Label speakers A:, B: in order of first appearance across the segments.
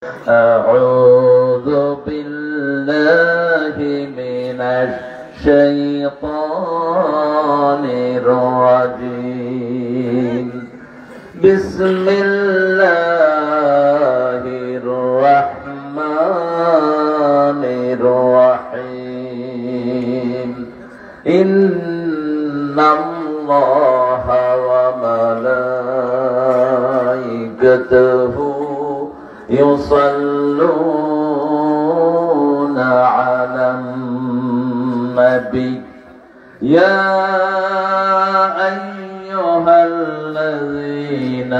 A: أعوذ بالله من الشيطان الرجيم بسم الله الرحمن الرحيم إن الله وملائكته يصلون على النبي يا أيها الذين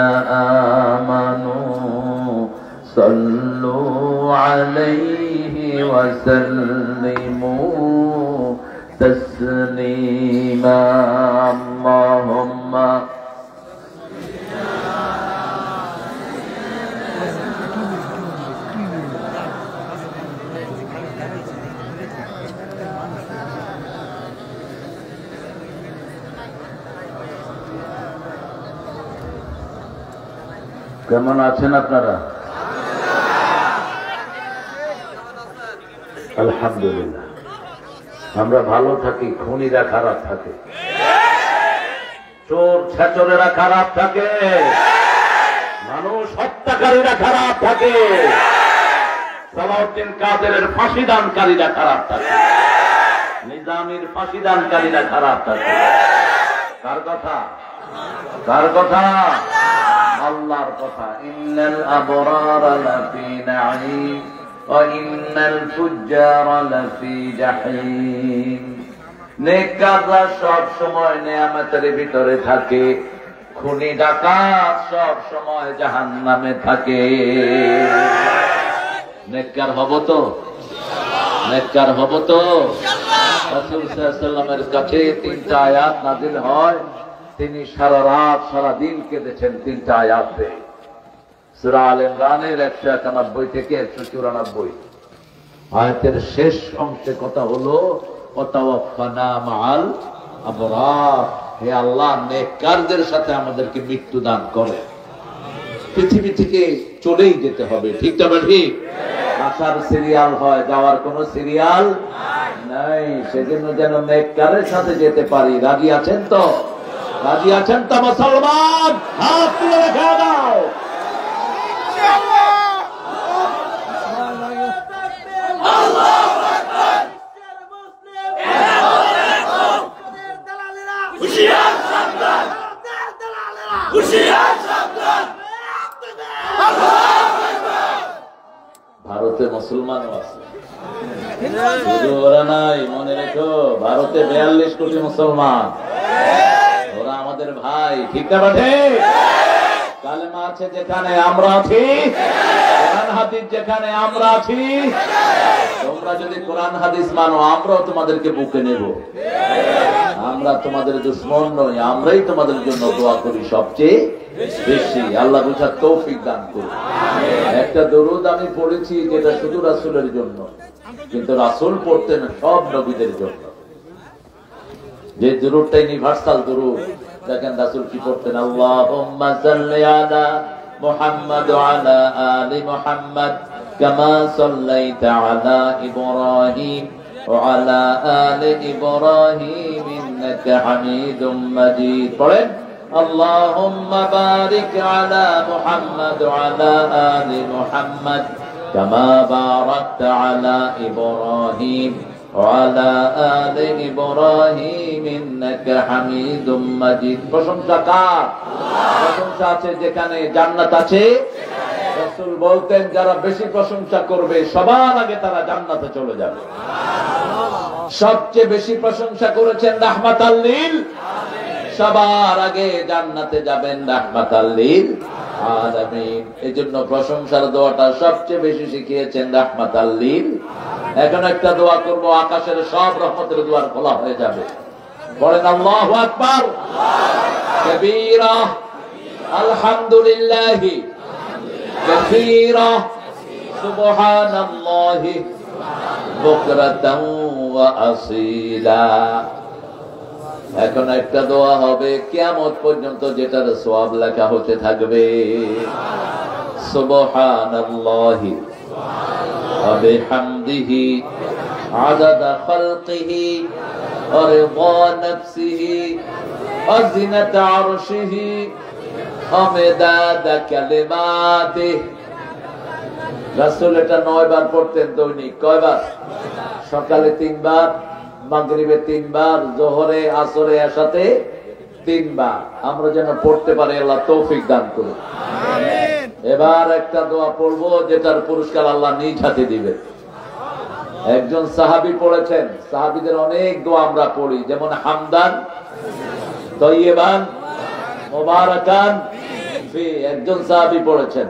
A: آمنوا صلوا عليه وسلموا تسليما اللهم কেমন আছেন আপনারা? আলহামদুলিল্লাহ। আমরা ভালো থাকি, খুনিরা খারাপ থাকে, চোর ছেচরেরা খারাপ থাকে, মানুষ হত্যাকারীরা খারাপ থাকে, সালাউদ্দিন কাদেরের ফাঁসিদানকারীরা খারাপ থাকে, নিজামীর ফাঁসিদানকারীরা খারাপ থাকে। কার কথা? কার কথা? আল্লাহর কথা। ইন্নাল আবরারা লাফি নাঈম ওয়া ইন্নাল ফুজ্জারা লাফি জাহিম। নেককাররা সব সময় নিয়ামতের ভিতরে থাকে, খুনি ডাকাত সব সময় জাহান্নামে থাকে। নেককার হব তো? নেককার হব তো? রাসূল সাল্লাল্লাহু আলাইহি ওয়াসাল্লামের কাছে তিনটা আয়াত নাযিল হয়, তিনি সারা রাত সারা দিন কেঁদেছেন তিনটা আয়াত পেয়ে। সূরা আল ইমরানের 191 থেকে 194 আয়াতের শেষ অংশে কথা হলো ওয়াতাওয়াফানা মাআল আবরার। হে আল্লাহ, নেককারদের সাথে আমাদেরকে মৃত্যু দান করে। পৃথিবী থেকে চলেই যেতে হবে, ঠিক তবে ঠিক? আসার সিরিয়াল হয়, যাওয়ার কোন সিরিয়াল নাই। সেজন্য যেন নেককারের সাথে যেতে পারি। রাজি আছেন তো? রাজি আছেন তো মুসলমান? হাত তুলে রেখে দাও। আল্লাহু আকবার। হুশিয়ার সাবধান, হুশিয়ার সাবধান। ভারতে মুসলমানও আছে, ওরা নাই। মনে রেখো, ভারতে 42 কোটি মুসলমান, ওরা আমাদের ভাই, ঠিক না? কালেমা আছে যেখানে আমরা আছি, কোরআন হাদিস যেখানে আমরা আছি। তোমরা যদি কোরআন হাদিস মানো, আমরাও তোমাদেরকে বুকে নেব। আমরা তোমাদের দুশমন নই, আমরাই তোমাদের জন্য দোয়া করি সবচেয়ে বেশি। আল্লাহ বুঝার তৌফিক দান করুন। একটা দরুদ আমি পড়েছি যেটা শুধু রাসূলের জন্য, কিন্তু রাসূল পড়তেন সব নবীদের জন্য। যে দরুদটা ইউনিভার্সাল দরুদ। দেখেন রাসূল কি পড়তেন? আল্লাহুম্মা সাল্লি আলা মুহাম্মাদ ওয়া আলা আলি মুহাম্মাদ কামা সাল্লাইতা আলা ইব্রাহিম ওয়া আলা আলি ইব্রাহিম ইন্নাকা হামিদুম মাজিদ। পড়েন আল্লাহুম্মা বারিক আলা মুহাম্মাদ ওয়া আলা আলি মুহাম্মাদ কামা বারাকতা আলা ইব্রাহিম وعلى آل إبراهيم إنك حميد مجيد। প্রশংসা কার? প্রশংসা আছে যেখানে জান্নাত আছে। রাসূল বলতেন যারা বেশি প্রশংসা করবে সবার আগে তারা জান্নাতে চলে যাবে। সবচেয়ে বেশি প্রশংসা করেছেন রাহমাতাল লিল আলামিন, সবার আগে জান্নাতে যাবেন রাহমাতাল লিল আলামিন। এজন্য প্রশংসার দোয়াটা সবচেয়ে বেশি শিখিয়েছেন রাহমাতাল লিল। এখন একটা দোয়া করব, আকাশের সব রহমতের দুয়ার খোলা হয়ে যাবে। বলেন আল্লাহু আকবার কবীরা আলহামদুলিল্লাহি কাসীরা সুবহানাল্লাহি বুকরাতান ওয়া আসীলা। এখন একটা দোয়া হবে কিয়ামত পর্যন্ত, যেটার সওয়াব লেখা হতে থাকবে। সুবহানাল্লাহি ওয়া বিহামদিহি আদাদা খালকিহি ওয়া রিদা নাফসিহি ওয়া জিনাতা আরশিহি ওয়া মিদাদা কালিমাতিহি। রাসূল এটা 9 বার পড়তেন দৈনিক। কয়বার? সকালে 3 বার, মাগরিবে 3 বার, যোহরে, আসরে, এশাতে 3 বার। আমরা যেন পড়তে পারি, আল্লাহ তৌফিক দান করুন। আমিন। এবার একটা দোয়া পড়বো যেটার পুরস্কার আল্লাহ নিজ হাতে দিবেন। একজন সাহাবী পড়েছেন, সাহাবীদের অনেক দোয়া আমরা পড়ি, যেমন হামদান, তয়্যিবান, মুবারাকান ফি। একজন সাহাবী পড়েছেন,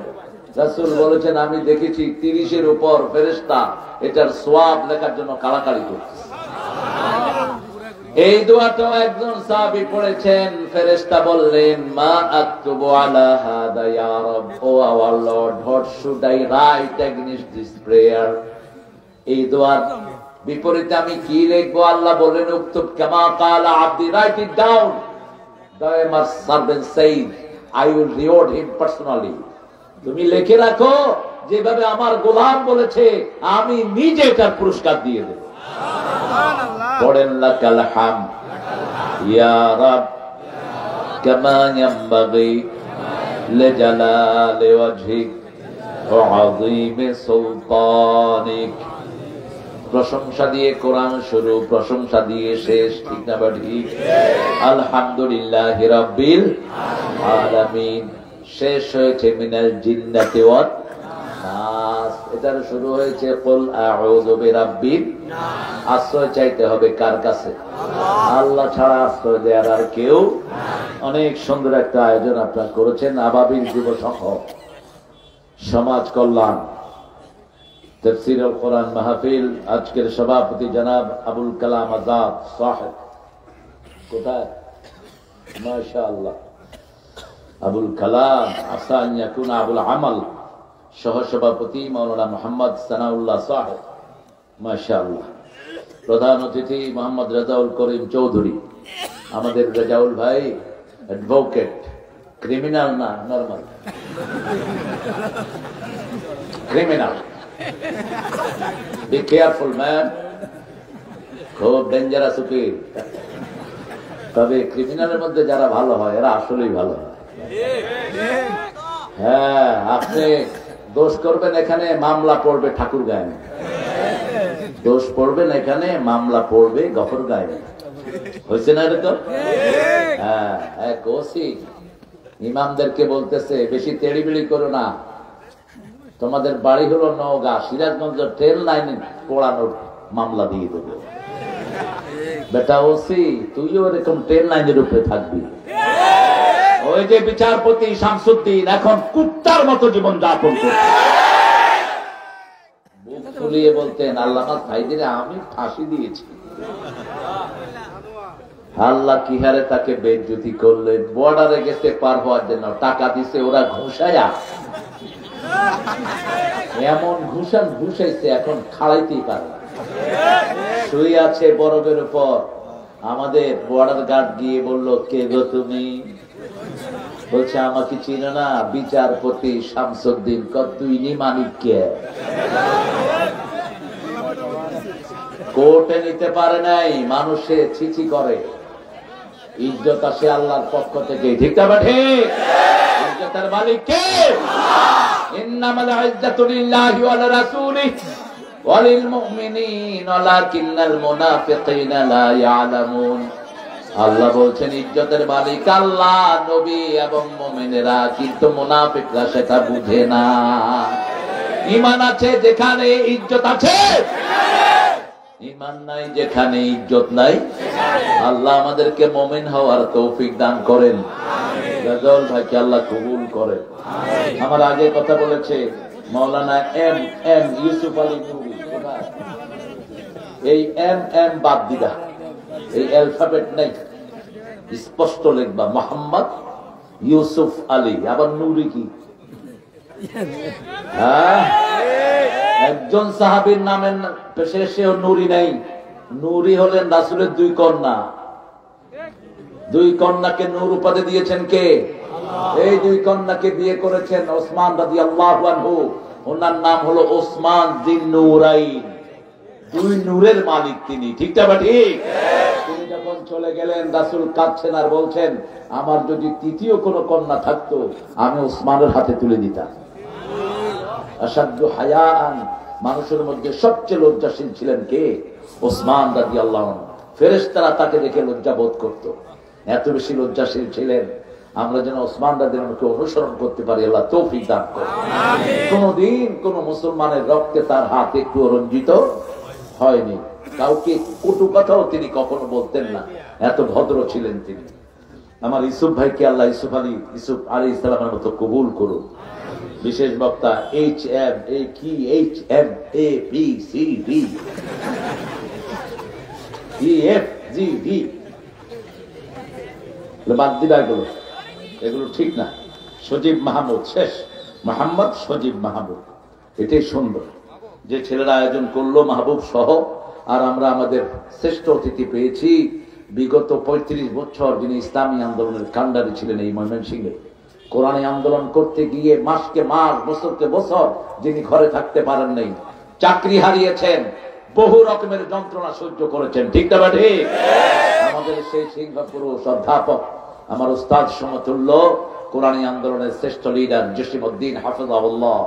A: রাসূল বলেছেন আমি দেখেছি 30-এর উপর ফেরেশতা এটার সওয়াব লেখার জন্য কাড়াকাড়ি করছে। এই দোয়াটা একজন সাহাবী পড়েছেন, ফেরেশতা বললেন মা আকতুবু আলা হাদা ইয়া রব, O our Lord, what should I write against this prayer? এই দোয়ার বিপরীতে আমি কি লিখবো? আল্লাহ বলেন উক্তুব কামা ক্বালা আবদি, write it down. My servant said I will reward him personally. তুমি লিখে রাখো যেভাবে আমার গোলাম বলেছে, আমি নিজে এটার পুরস্কার দিয়ে দেব। পড়েন লাকাল হামদ ইয়া রাব কামা ইয়ানবাগি লিজালালি ওয়াজহিক ওয়া আযীমি সুলতানিক। প্রশংসা দিয়ে কোরআন শুরু, প্রশংসা দিয়ে শেষ, ঠিক না ঠিক? আলহামদুলিল্লাহি রাব্বিল আলামিন। শেষ হয়েছে মিনাল জিন্নাতি ওয়ান নাস। এটার শুরু হয়েছে কুল আউযু বিরাব্বিন নাস। আশ্রয় চাইতে হবে কার কাছে? আল্লাহ ছাড়া আশ্রয় দেওয়ার আর কেউ। অনেক সুন্দর একটা আয়োজন আপনারা করেছেন, আবাবিল যুব সংঘ, সমাজ কল্যাণ, তাফসীরুল কোরআন মাহফিল। আজকের সভাপতি জনাব আবুল কালাম আজাদ সাহেব। কোথায়? মাশাআল্লাহ, আবুল কালাম আসান ইয়াকুনা আবুল আমাল। সহসভাপতি মাওলানা মোহাম্মদ সানাউল্লাহ সাহেব, মাশাআল্লাহ। প্রধান অতিথি মোহাম্মদ রেজাউল করিম চৌধুরী। আমাদের রেজাউল ভাই অ্যাডভোকেট, ক্রিমিনাল না, normal criminal. Be careful man, খুব ডেঞ্জারাস উকিল। তবে ক্রিমিনালের মধ্যে যারা ভালো হয় এরা আসলেই ভালো হয়। হ্যাঁ, আপনি দোষ করবেন এখানে, মামলা পড়বে ঠাকুর গায়ে। দোষ পড়বেন এখানে, মামলা পড়বে গফর গায়ে। হয়েছে না এরকম? হ্যাঁ, এক ওসি ইমামদেরকে বলতেছে বেশি তেড়িবিড়ি করো না, তোমাদের বাড়ি হলো নওগাঁ, সিরাজগঞ্জ ট্রেন লাইনে পোড়ানোর মামলা দিয়ে দেবে। বেটা ওসি, তুইও এরকম ট্রেন লাইনের উপরে থাকবি। ওই যে বিচারপতি শামসুদ্দিন এখন কুত্তার মতো জীবন যাপন করছে। বুক ফুলিয়ে বলতেন আল্লামা সাইদিরে আমি ফাঁসি দিয়েছি। আল্লাহ কি হারে তাকে বেইজ্জতি করলেন। বর্ডারে গেছে পার হওয়ার জন্য, টাকা দিছে ওরা ঘুষায়া, এমন ঘুষাইছে এখন খাড়াইতেই পারে না। শুয়ে আছে বরফের উপর। আমাদের বর্ডার গার্ড গিয়ে বলল কে গো তুমি? বলছে আমাকে চিনো না, বিচারপতি শামসুদ্দিন। তুই নি মানিক কে? কোর্টে নিতে পারে নাই, মানুষে ছিছি করে। ইজ্জত আসে আল্লাহর পক্ষ থেকে, ঠিক না ঠিক? ইজ্জতের মালিক কে? ইন্নামাল ইজ্জাতু লিল্লাহি ওয়া লিরাসূলিহি ওয়া লিল মুমিনিন ওয়ালাকিন্নাল মুনাফিকিনা লা ইয়ালামুন। আল্লাহ বলছেন ইজ্জতের মালিক আল্লাহ, নবী এবং মুমিনেরা, কিন্তু মুনাফিকরা সেটা বুঝে না। ঈমান আছে যেখানে ইজ্জত আছে, ঈমান নাই যেখানে ইজ্জত নাই। আল্লাহ আমাদেরকে মুমিন হওয়ার তৌফিক দান করেন। রাজাউল ভাইকে আল্লাহ কবুল করেন। আমার আগে কথা বলেছে মাওলানা এম এম ইউসুফ আলী নুরি। এই এম এম বাদ দিবা, এই অ্যালফাবেট নেই, স্পষ্ট লিখবা মোহাম্মদ ইউসুফ আলী। আবার নুরি কি? একজন সাহাবীর নামের শেষে নুরি নাই। নুরি হলেন রাসূলের দুই কন্যা। দুই কন্যাকে নূর উপাধি দিয়েছেন কে? এই দুই কন্যাকে বিয়ে করেছেন ওসমান রাদিয়াল্লাহু আনহু। ওনার নাম হলো ওসমান যিন্নুরাইন, দুই নূরের মালিক তিনি। ঠিকটা বা ঠিক? তিনি যখন চলে গেলেন রাসূল কাঁদছেন আর বলছেন, আমার যদি তৃতীয় কোনো কন্যা থাকতো আমি ওসমানের হাতে তুলে দিতাম। আসাদু হায়াআন, মানুষের মধ্যে সবচেয়ে লজ্জাশীল ছিলেন কে? ওসমান রাদিয়াল্লাহু আনহু। ফেরেশতারা তাকে দেখে লজ্জা বোধ করত, এত বেশি লজ্জাশীল ছিলেন। আমরা যেন ওসমান রাদিয়াল্লাহু আনহুকে অনুসরণ করতে পারি, আল্লাহ তৌফিক দান করুন। কোনদিন কোন মুসলমানের রক্তে তার হাত একটু রঞ্জিত হয়নি, কাউকে কটু কথাও তিনি কখনো বলতেন না, এত ভদ্র ছিলেন তিনি। আমার ইউসুফ ভাইকে আল্লাহ ইউসুফ আলাইহিস সালামের মতো কবুল করুন। বিশেষ বক্তা HMABCDEFGD বাদ দিবা, এগুলো ঠিক না। সজীব মাহমুদ শেষ, মোহাম্মদ সজীব মাহমুদ, এটাই সুন্দর যে ছেলেরা আয়োজন করলো মাহবুব সহ। আর আমরা আমাদের শ্রেষ্ঠ অতিথি পেয়েছি বিগত 35 বছর যিনি ইসলামী আন্দোলনের কান্ডারি ছিলেন এই ময়মনসিংহে। কোরআনে আন্দোলন করতে গিয়ে মাসকে মাস, বছরকে বছর যিনি ঘরে থাকতে পারেন নাই, চাকরি হারিয়েছেন, বহু রকমের যন্ত্রণা সহ্য করেছেন। ঠিক না ঠিক? আমাদের সেই সিংহপুরুষ অধ্যাপক, আমার উস্তাদ সমতুল্য, কোরআনী আন্দোলনের শ্রেষ্ঠ লিডার জসিমউদ্দিন হাফিজাহুল্লাহ,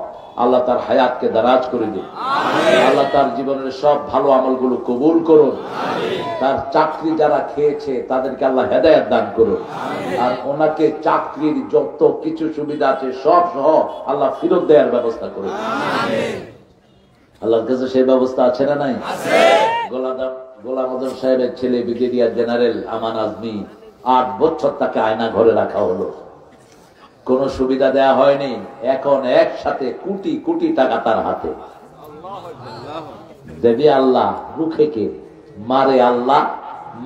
A: আল্লাহ তার হায়াতকে দারাজ করে দিন। আল্লাহ তার জীবনের সব ভালো আমলগুলো কবুল করুন। তার চাকরি যারা খেয়েছে তাদেরকে আল্লাহ হেদায়েত দান করুন। আর ওনাকে চাকরির যত কিছু সুবিধা আছে সব সহ আল্লাহ ফেরত দেওয়ার ব্যবস্থা করুন। আল্লাহর কাছে সেই ব্যবস্থা আছে না নাই? গোলাম আজম সাহেবের ছেলে ব্রিগেডিয়ার জেনারেল আমান আজমি, 8 বছর তাকে আয়না ঘরে রাখা হলো, কোন সুবিধা দেয়া হয়নি। এখন একসাথে কোটি কোটি টাকা তার হাতে। দেবে আল্লাহ, রুখে কে? মারে আল্লাহ,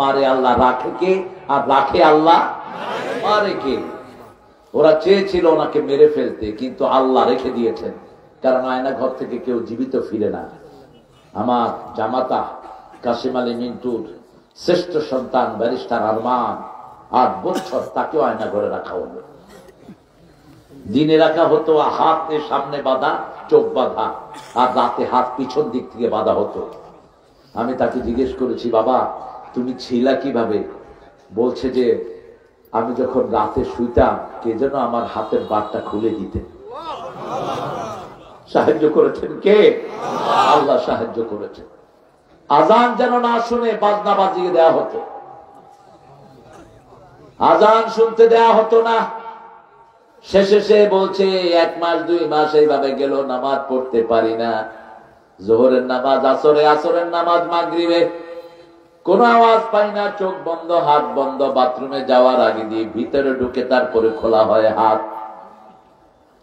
A: মারে আল্লাহ, রাখে কে? আর রাখে আল্লাহ, মারে কে? ওরা চেয়েছিল ওনাকে মেরে ফেলতে, কিন্তু আল্লাহ রেখে দিয়েছেন, কারণ আয়না ঘর থেকে কেউ জীবিত ফিরে না। আমার জামাতা কাসিম আলী মিন্টুর শ্রেষ্ঠ সন্তান ব্যারিস্টার আরমান, 8 বছর তাকেও আয়না ঘরে রাখা হলো। দিনে রাখা হতো হাতে সামনে বাঁধা, চোখ বাঁধা, আর রাতে হাত পিছন দিক থেকে বাঁধা হতো। আমি তাকে জিজ্ঞেস করেছি, বাবা তুমি ছিলা কিভাবে? বলছে যে আমি যখন রাতে শুইতাম কে যেন আমার হাতের বারটা খুলে দিতেন। সাহায্য করেছেন কে? আল্লাহ সাহায্য করেছেন। আজান যেন না শুনে বাজনা বাজিয়ে দেয়া হতো, আজান শুনতে দেয়া হতো না। শেষে সে বলছে 1 মাস 2 মাস এইভাবে গেল, নামাজ পড়তে পারি না। জোহরের নামাজ আসরে, আসরের নামাজ মাগরিবে, কোন আওয়াজ পাই না, চোখ বন্ধ, হাত বন্ধ। বাথরুমে যাওয়ার আগে দিয়ে ভিতরে ঢুকে তারপরে খোলা হয় হাত।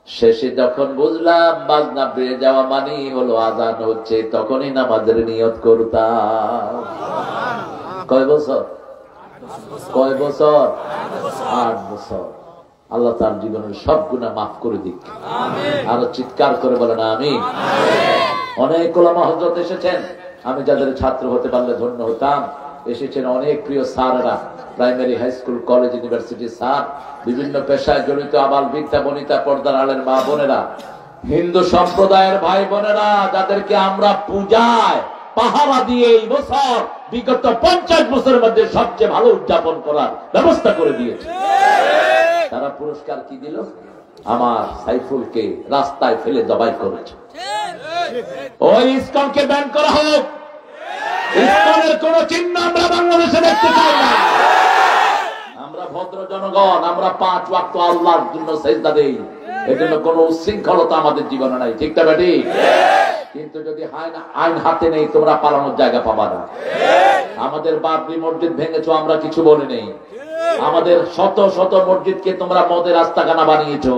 A: শেষে যখন বুঝলাম বাজনা বেড়ে যাওয়া মানেই হলো আজান হচ্ছে, তখনই নামাজের নিয়ত করতাম। কয় বছর? 8 বছর। আল্লাহ তার জীবনের সব গুনাহ মাফ করে দিক। আরো চিৎকার করে বলেন আমিন। অনেক ওলামা হযরত এসেছেন, আমি যাদের ছাত্র হতে পারলে ধন্য হতাম। এসেছেন অনেক প্রিয় স্যাররা, primary, high school, college, university sir, বিভিন্ন পেশায় জড়িত আবাল বৃদ্ধা বনিতা, পর্দার আলের মা বোনেরা, হিন্দু সম্প্রদায়ের ভাই বোনেরা, যাদেরকে আমরা পূজায় পাহারা দিয়ে এই বছর বিগত 50 বছরের মধ্যে সবচেয়ে ভালো উদযাপন করার ব্যবস্থা করে দিয়েছে। তারা পুরস্কার কি দিল? আমার সাইফুলকে রাস্তায় ফেলে জবাই করেছে। ওই ইসকনকে ব্যান করা হোক। ইসকনের কোন চিহ্ন আমরা বাংলাদেশে দেখতে চাই না। আমরা ভদ্র জনগণ, আমরা 5 ওয়াক্ত আল্লাহর জন্য সিজদা দেই। এজন্য কোন উচ্ছৃঙ্খলতা আমাদের জীবনে নাই। ঠিক না বেটি? কিন্তু যদি আইন হাতে নেই, তোমরা পালানোর জায়গা পাবা না। আমাদের বাবরি মসজিদ ভেঙেছো, আমরা কিছু বলি নেই। আমাদের শত শত মসজিদকে তোমরা মদের আস্তাখানা বানিয়েছো,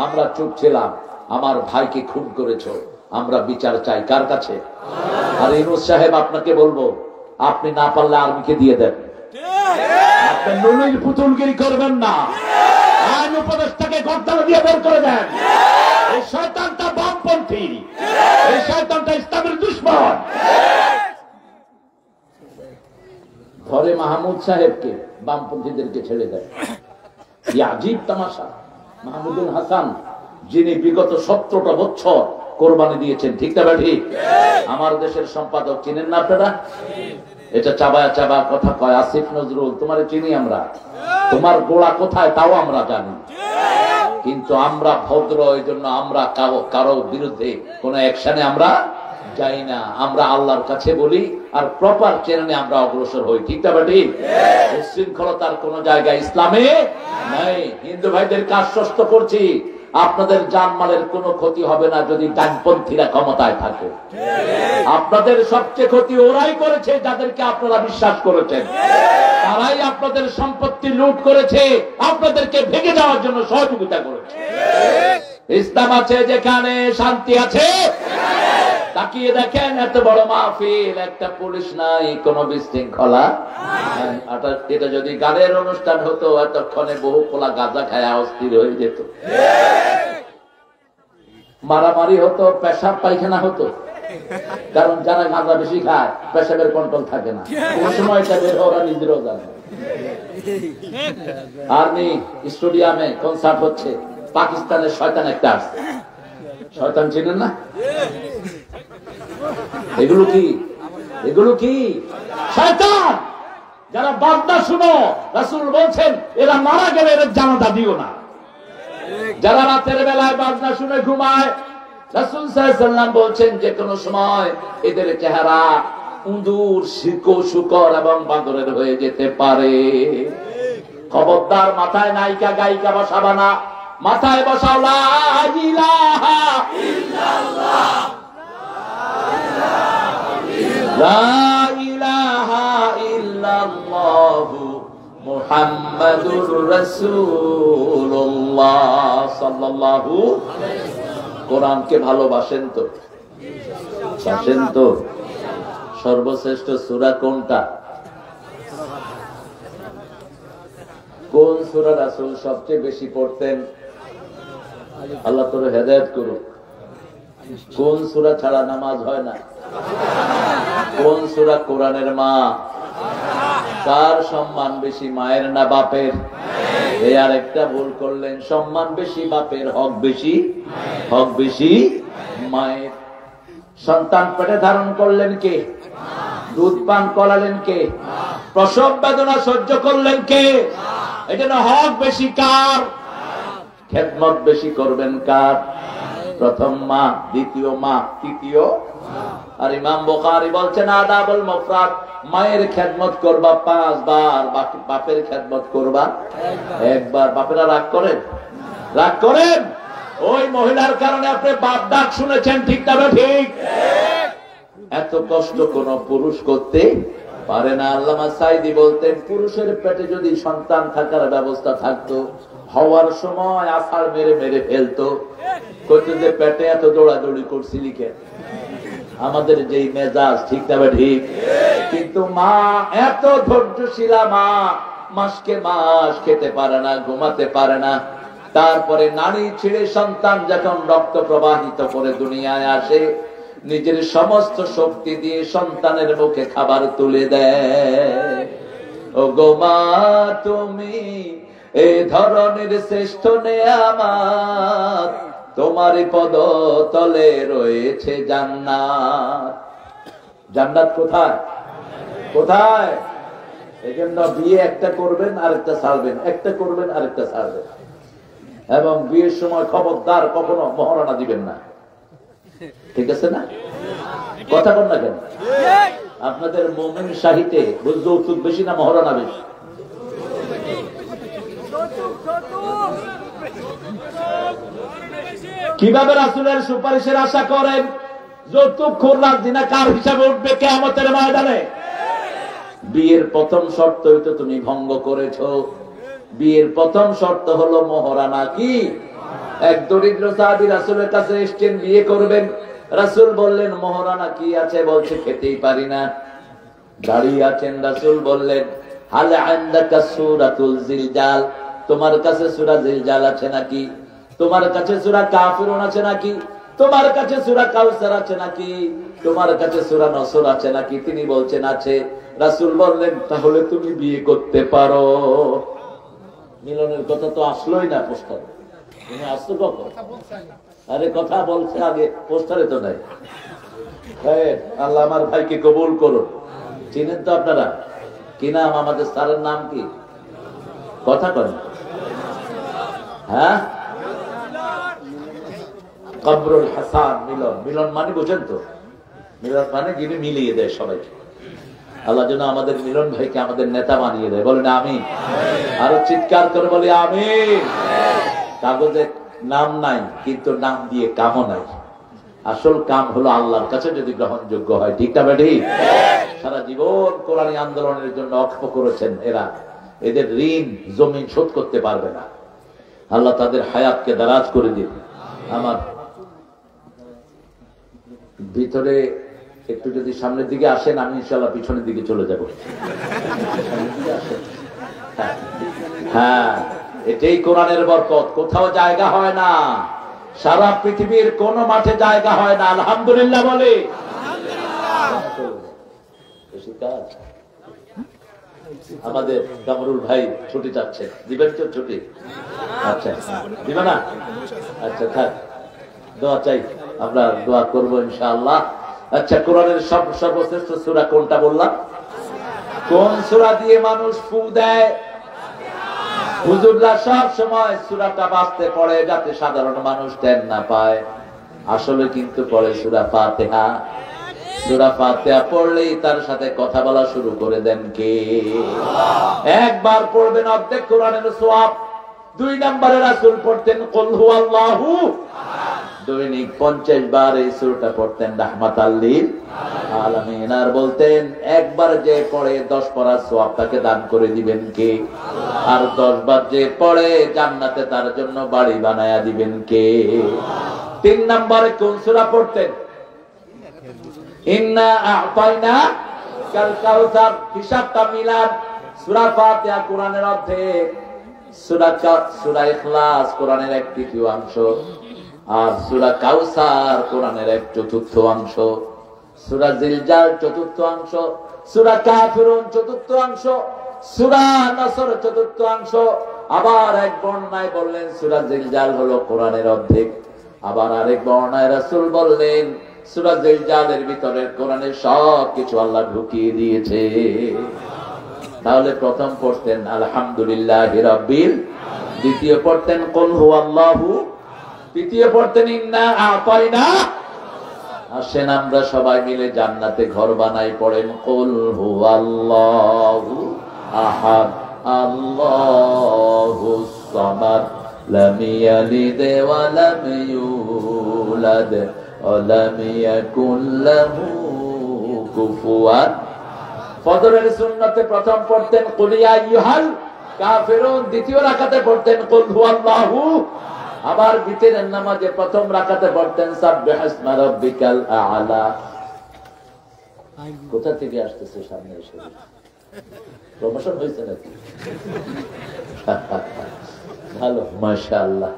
A: আমরা চুপ ছিলাম। আমার ভাইকে খুন করেছো, আমরা বিচার চাই কার কাছে? আর ইউনূস সাহেব, আপনাকে বলবো, আপনি না পারলে আর্মিকে দিয়ে দেন। আপনি নুনির পুতুলগিরি করবেন না। আইন উপদেষ্টাকে গর্দান দিয়ে বের করে দেন। এই শয়তানটা বামপন্থী, এই শয়তানটা ইসলামের দুশমন। ধরে মাহমুদ সাহেবকে, বামপন্থীদেরকে ছেড়ে দেয়। কি আজীব তামাশা! মাহমুদুল হাসান, যিনি বিগত 17টা বছর কোরবানি দিয়েছেন, ঠিক না ঠিক? আমার দেশের সম্পাদক চিনেন না আপনারা? এটা চাবায়া চাবা কথা কয় আসিফ নজরুল, তোমার চিনি আমরা, তোমার গোড়া কোথায় তাও আমরা জানি, কিন্তু আমরা ভদ্র, এই জন্য আমরা কারো বিরুদ্ধে কোন অ্যাকশনে আমরা যাই না। আমরা আল্লাহর কাছে বলি আর প্রপার চ্যানেলে আমরা অগ্রসর হই, ঠিক না ঠিক? উচ্ছৃঙ্খলতার কোন জায়গা ইসলামে নাই। হিন্দু ভাইদেরকে আশ্বস্ত করছি, আপনাদের জানমালের কোনো ক্ষতি হবে না যদি ডানপন্থীরা ক্ষমতায় থাকে। আপনাদের সবচেয়ে ক্ষতি ওরাই করেছে যাদেরকে আপনারা বিশ্বাস করেছেন, তারাই আপনাদের সম্পত্তি লুট করেছে, আপনাদেরকে ভেঙে দেওয়ার জন্য সহযোগিতা করেছে। ইসলাম আছে যেখানে শান্তি আছে। তাকিয়ে দেখেন, এত বড় মাহফিল, একটা পুলিশ নাই, কোন বিশৃঙ্খলা। এটা যদি গানের অনুষ্ঠান হতো, এতক্ষণে বহু পোলা গাঁজা খায় অস্থির হয়ে যেত, মারামারি হতো, পেশাব পায়খানা হতো। কারণ যারা গাঁজা বেশি খায়, পেশাবের কন্ট্রোল থাকে না, কোন সময় এটা বের ওরা নিজেরাও জানে। আর্মি স্টেডিয়ামে কনসার্ট হচ্ছে, পাকিস্তানের শয়তান একটা আসছে, শয়তান চিনেন না? এগুলো কি? এগুলো কি শয়তান? যারা বাজনা শুনো, রাসূল বলছেন এরা মারা গেলে এর জানাজা দিও না। যারা রাতের বেলায় বাজনা শুনে ঘুমায়, রাসূল সাল্লাল্লাহু আলাইহি ওয়াসাল্লাম বলছেন যে কোনো সময় এদের চেহারা উঁদুর, শুকর এবং বাঁদরের হয়ে যেতে পারে। খবরদার মাথায় নায়িকা গায়িকা বসাবা না, মাথায় বসাও লা ইলাহা ইল্লাল্লাহ, লা ইলাহা ইল্লাল্লাহ মুহাম্মাদুর রাসূলুল্লাহ সাল্লাল্লাহু আলাইহি ওয়াসাল্লাম। কোরআনকে ভালোবাসেন তো? বাসেন তো? সর্বশ্রেষ্ঠ সূরা কোনটা? কোন সূরা রাসূল সবচেয়ে বেশি পড়তেন? আল্লাহ তোর হেদায়েত করুক। কোন সূরা ছাড়া নামাজ হয় না? কোন সূরা কোরআনের মা? কার সম্মান বেশি, মায়ের না বাপের? এই আর একটা ভুল করলেন, সম্মান বেশি বাপের, হক বেশি, হক বেশি মায়ের। সন্তান পেটে ধারণ করলেন কে? দুধ পান করালেন কে? প্রসব বেদনা সহ্য করলেন কে? এটা না, হক বেশি কার? খেদমত বেশি করবেন কার? প্রথম মা, দ্বিতীয় মা, তৃতীয়। আর ইমাম বুখারী বলছেন আদাবুল মুফরাদ, মায়ের খেদমত করবা 5 বার, বাপের খেদমত করবা 1 বার। বাপেরা রাগ করেন? রাগ করেন? ওই মহিলার কারণে আপনি বাপ ডাক শুনেছেন, ঠিক না ঠিক? এত কষ্ট কোন পুরুষ করতে পারে না। আল্লামা সাইদি বলতেন, পুরুষের পেটে যদি সন্তান থাকার ব্যবস্থা থাকতো, হওয়ার সময় আছাড় মেরে মেরে ফেলতো। কইতো যে পেটে এত দৌড়াদৌড়ি করছি লিখে, আমাদের যেই মেজাজ, ঠিক না ঠিক? কিন্তু মা এত ধৈর্যশীলা, মা মাসকে মাস খেতে পারে না, ঘুমাতে পারে না। তারপরে নারী ছেড়ে সন্তান যখন রক্ত প্রবাহিত করে দুনিয়ায় আসে, নিজের সমস্ত শক্তি দিয়ে সন্তানের মুখে খাবার তুলে দেয়। ও গো মা, তুমি এ ধরনের শ্রেষ্ঠ নেয়ামত, তোমারই পদ তলে রয়েছে জান্নাত। জান্নাত কোথায়? কোথায়? এজন্য বিয়ে একটা করবেন আরেকটা ছাড়বেন, একটা করবেন আরেকটা ছাড়বেন। এবং বিয়ের সময় খবরদার কখনো মহারণা দিবেন না, ঠিক আছে না? কথা বল না কেন? আপনাদের মুমিন শাহীতে যৌতুক বেশি না মহারণা বেশি? কিভাবে রাসূলের সুপারিশের আশা করেন? যৌতুক খোরনার দিনা কার হিসাবে উঠবে কিয়ামতের ময়দানে? বিয়ের প্রথম শর্ত হইতো তুমি ভঙ্গ করেছো। বিয়ের প্রথম শর্ত হলো মহারানা। কি? এক দরিদ্র সাহাবী রাসূলের কাছে এসেছেন, বিয়ে করবেন। রাসূল বললেন মহারানা কি আছে? বলছে খেতেই পারি না। দাঁড়িয়ে আছেন, রাসূল বললেন হাল আনদাকা সূরাতুল জিলজাল, তোমার কাছে সূরা জিলজাল আছে নাকি? তোমার কাছে সূরা কাফিরুন আছে নাকি? তোমার কাছে সূরা কাউসার আছে নাকি? তোমার কাছে সূরা নসর আছে নাকি? তিনি বলছেন আছে। রাসূল বললেন তাহলে তুমি বিয়ে করতে পারো। মিলনের কথা তো আসলোই না প্রস্তাবে। তুমি আসতো কখন? আরে কথা বলছে আগে, পোস্টারে তো নাই। আল্লাহ আমার ভাইকে কবুল করুন। চিনেন তো আপনারা? কি নাম আমাদের স্যারের নাম কি? কথা করেন। হ্যাঁ, কমরুল হাসান মিলন। মিলন মানে বুঝেন তো? মিলন মানে যিনি মিলিয়ে দেয় সবাইকে। আল্লাহ যেন আমাদের মিলন ভাইকে আমাদের নেতা বানিয়ে দেয়। বলেন আমিন। আরো চিৎকার করে বলি আমিন। কাগজে নাম নাই, কিন্তু নাম দিয়ে কামও নাই। আসল কাম হলো আল্লাহর কাছে যদি গ্রহণযোগ্য হয়। ঠিক না বেঠি? সারা জীবন কোরআনী আন্দোলনের জন্য অক্ষ করেছেন এরা। এদের ঋণ জমিন শোধ করতে পারবে না। আল্লাহ তাদের হায়াতকে দারাজ করে দিন। আমার ভিতরে একটু যদি সামনের দিকে আসেন, আমি ইনশাআল্লাহ পিছনের দিকে চলে যাব। হ্যাঁ, এটাই কোরআনের বরকত। কোথাও জায়গা হয় না, সারা পৃথিবীর কোন মাঠে জায়গা হয় না। আলহামদুলিল্লাহ বলে। আমাদের কামরুল ভাই ছুটি চাচ্ছে, দিবেন তো ছুটি? আচ্ছা, দিবে না? আচ্ছা থাক, দোয়া চাই, আমরা দোয়া করবো ইনশাআল্লাহ। আচ্ছা, কোরআনের সর্বশ্রেষ্ঠ সূরা কোনটা বললাম? কোন সূরা দিয়ে মানুষ ফু দেয়? হুজুররা সব সময় সূরাটা বাঁচতে পড়ে যাতে সাধারণ মানুষ টের না পায়। আসলে কিন্তু পড়ে সূরা ফাতিহা। সূরা ফাতিহা পড়লেই তার সাথে কথা বলা শুরু করে দেন কে? একবার পড়বেন অর্ধেক কোরআনের সওয়াব। 2 নম্বরে রাসূল পড়তেন কুল হুয়াল্লাহু, দৈনিক 50 বার এই সূরাটা পড়তেন রাহমাতাল লিল আলামিন। আর বলতেন একবার যে পড়ে 10 পড়ার সওয়াব তাকে দান করে দিবেন কে? আর 10 বার যে পড়ে জান্নাতে তার জন্য বাড়ি বানায়া দিবেন কে? 3 নম্বরে কোন সূরা পড়তেন? ইন্না আ'তাইনা কাল কাউসার। হিসাবটা মিলান। সূরা ফাতিহা কোরআনের অর্ধেক, সূরা ইখলাস কোরআনের 1/3 আর সূরা কাউসার কোরআনের 1/4 সূরা জিলজাল 4 সূরা কাফিরুন 4 সূরা নাসর 4 আবার এক বর্ণনায় বললেন সূরা জিলজাল হলো কোরআনের অর্ধেক। আবার আরেক বর্ণনায় রাসূল বললেন সূরা জিলজালের ভিতরে কোরআনের সব কিছু আল্লাহ ঢুকিয়ে দিয়েছে। তাহলে প্রথম পড়তেন আলহামদুলিল্লাহি রাব্বিল, দ্বিতীয় পড়তেন কুল হুয়াল্লাহু, তৃতীয় পড়তেন ইন্না আ'তাইনা। আসেন আমরা সবাই মিলে জান্নাতে ঘর বানাই। পড়েন কুল হুয়াল্লাহু আহাদ আল্লাহুস সামাদ লাম ইয়ালিদ ওয়া লাম ইউলাদ ওয়া লাম ইয়াকুল লাহু কুফুয়ান। ফজরের সুন্নতে প্রথম পড়তেন কুল ইয়া আইয়ুহাল কাফিরুন, দ্বিতীয় রাকাতে পড়তেন কুল হুয়াল্লাহু। আবার বিতরের নামাজে প্রথম রাকাতে পড়তেন সাব্বিহাসমা রাব্বিকাল আ'লা। কোথা থেকে আসতেছে সামনে এসে? প্রমোশন হয়েছে নাকি? ভালো, মাশাআল্লাহ।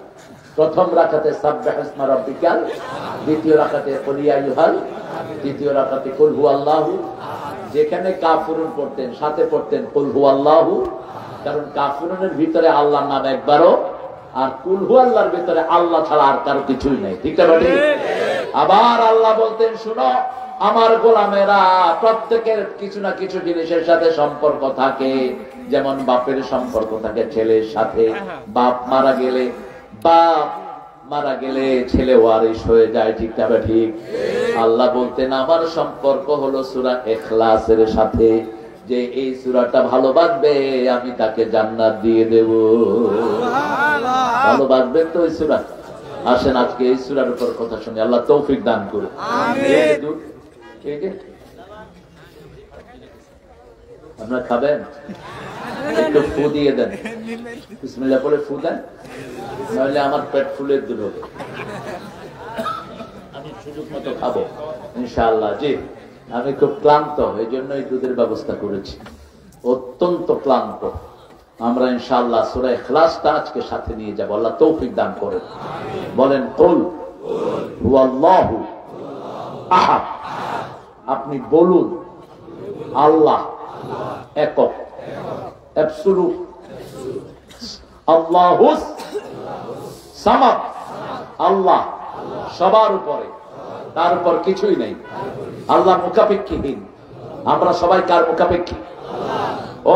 A: প্রথম রাকাতে সাব্বিহাসমা রাব্বিকাল, দ্বিতীয় রাকাতে কুল ইয়া আইয়ুহাল, তৃতীয় রাকাতে কুল হুয়াল্লাহু। যেখানে কাফিরুন পড়তেন সাথে পড়তেন কুল হুয়াল্লাহু, কারণ কাফিরুনের ভিতরে আল্লাহর নাম একবারও, আর কুল হুয়াল্লাহর ভিতরে আল্লাহ ছাড়া আর কারো কিছুই নাই। ঠিক আছে? আবার আল্লাহ বলতেন শুনো আমার গোলামেরা, প্রত্যেকের কিছু না কিছু জিনিসের সাথে সম্পর্ক থাকে। যেমন বাপের সম্পর্ক থাকে ছেলের সাথে, বাপ মারা গেলে ছেলে ওয়ারিশ হয়ে যায়। ঠিক না? ঠিক। আল্লাহ বলতেন আমার সম্পর্ক হলো সূরা ইখলাসের সাথে, যে এই সূরাটা ভালোবাসবে আমি তাকে জান্নাত দিয়ে দেব। ভালোবাসবেন তো এই সূরা? আসেন আজকে এই সূরার উপর কথা শুনি। আল্লাহ তৌফিক দান করুন। আপনারা খাবেন? একটু ফু দিয়ে দেন, বিসমিল্লাহ বলে ফু দেন, নইলে আমার পেট ফুলে দূর হবে। আমি সুযোগ মতো খাবো ইনশাআল্লাহ। জি, আমি খুব ক্লান্ত, এই জন্য এই দুধের ব্যবস্থা করেছি। অত্যন্ত ক্লান্ত। আমরা ইনশাআল্লাহ সূরা ইখলাসটা আজকে সাথে নিয়ে যাব। আল্লাহ তৌফিক দান করেন। বলেন কুল হুয়াল্লাহু আহাদ। আপনি বলুন আল্লাহ একক, অ্যাবসলিউট, আল্লাহুস সামাদ আল্লাহ সবার উপরে, তার উপর কিছুই নেই। আল্লাহ মুখাপেক্ষীহীন। আমরা সবাই কার মুখাপেক্ষী?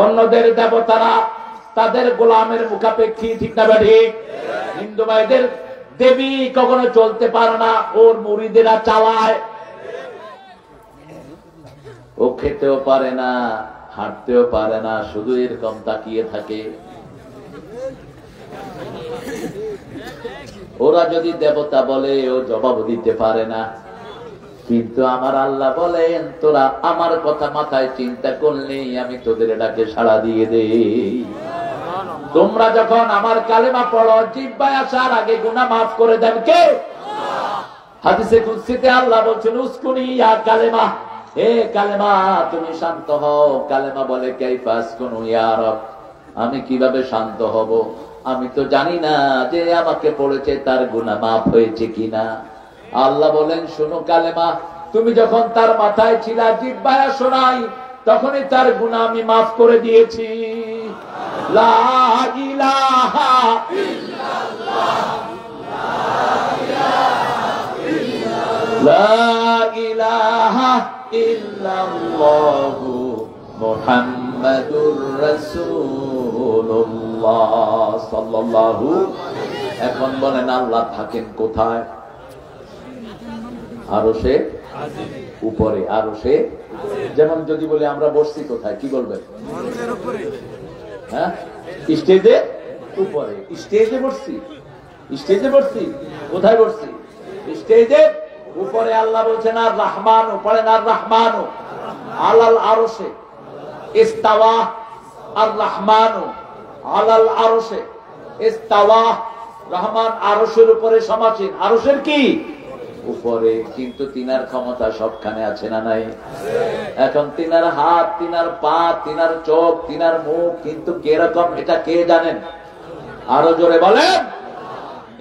A: অন্যদের দেবতারা তাদের গোলামের মুখাপেক্ষী, ঠিক না ঠিক? হিন্দু ভাইদের দেবী কখনো চলতে পারে না, ওর মুরিদেরা চালায়। ও খেতেও পারে না, হাঁটতেও পারে না, শুধু এরকম তাকিয়ে থাকে। ওরা যদি দেবতা বলে ও জবাব দিতে পারে না, কিন্তু আমার আল্লাহ বলেন তোরা আমার কথা মাথায় চিন্তা করলে আমি তোদের ডাকে সাড়া দিয়ে দেই। তোমরা যখন আমার কালেমা পড়ো, জিহ্বায় আসার আগে গুনাহ মাফ করে দেন কে? হাদিসে কুদসিতে আল্লাহ বলছেন উসকুনি ইয়া কালেমা, হে কালেমা তুমি শান্ত হও। কালেমা বলে কাইফা আসকুনু ইয়া রব, আমি কিভাবে শান্ত হব? আমি তো জানি না যে আমাকে পড়েছে তার গুনাহ মাফ হয়েছে কিনা। আল্লাহ বলেন শোনো কালেমা, তুমি যখন তার মাথায় ছিলা, জিহ্বায় শোনাই, তখনই তার গুনাহ আমি মাফ করে দিয়েছি। লা ইলাহা ইল্লাল্লাহ, লা ইলাহা ইল্লাল্লাহু মুহাম্মাদুর রাসূলুল্লাহ সাল্লাল্লাহু। এখন বলেন আল্লাহ থাকেন কোথায়? আরশে উপরে। আরশে যেমন যদি বলি আমরা বসছি কোথায়, কি বলবেন? হ্যাঁ, স্টেজে উপরে। স্টেজে বসছি, স্টেজে বসছি। কোথায় বসছি? স্টেজে উপরে। আল্লাহ বলছেন আর রহমান, উপরে আর রহমান আলাল আরশে ইস্তাওয়া। আর রহমান আলাল আরশে ইস্তাওয়া। রহমান আরশের উপরে সমাসীন। আরশের কি? উপরে। কিন্তু তিনার ক্ষমতা সবখানে আছে না নাই? এখন তিনার হাত, তিনার পা, তিনার চোখ, তিনার মুখ, কিন্তু কিরকম এটা কে জানেন? আরো জোরে বলেন।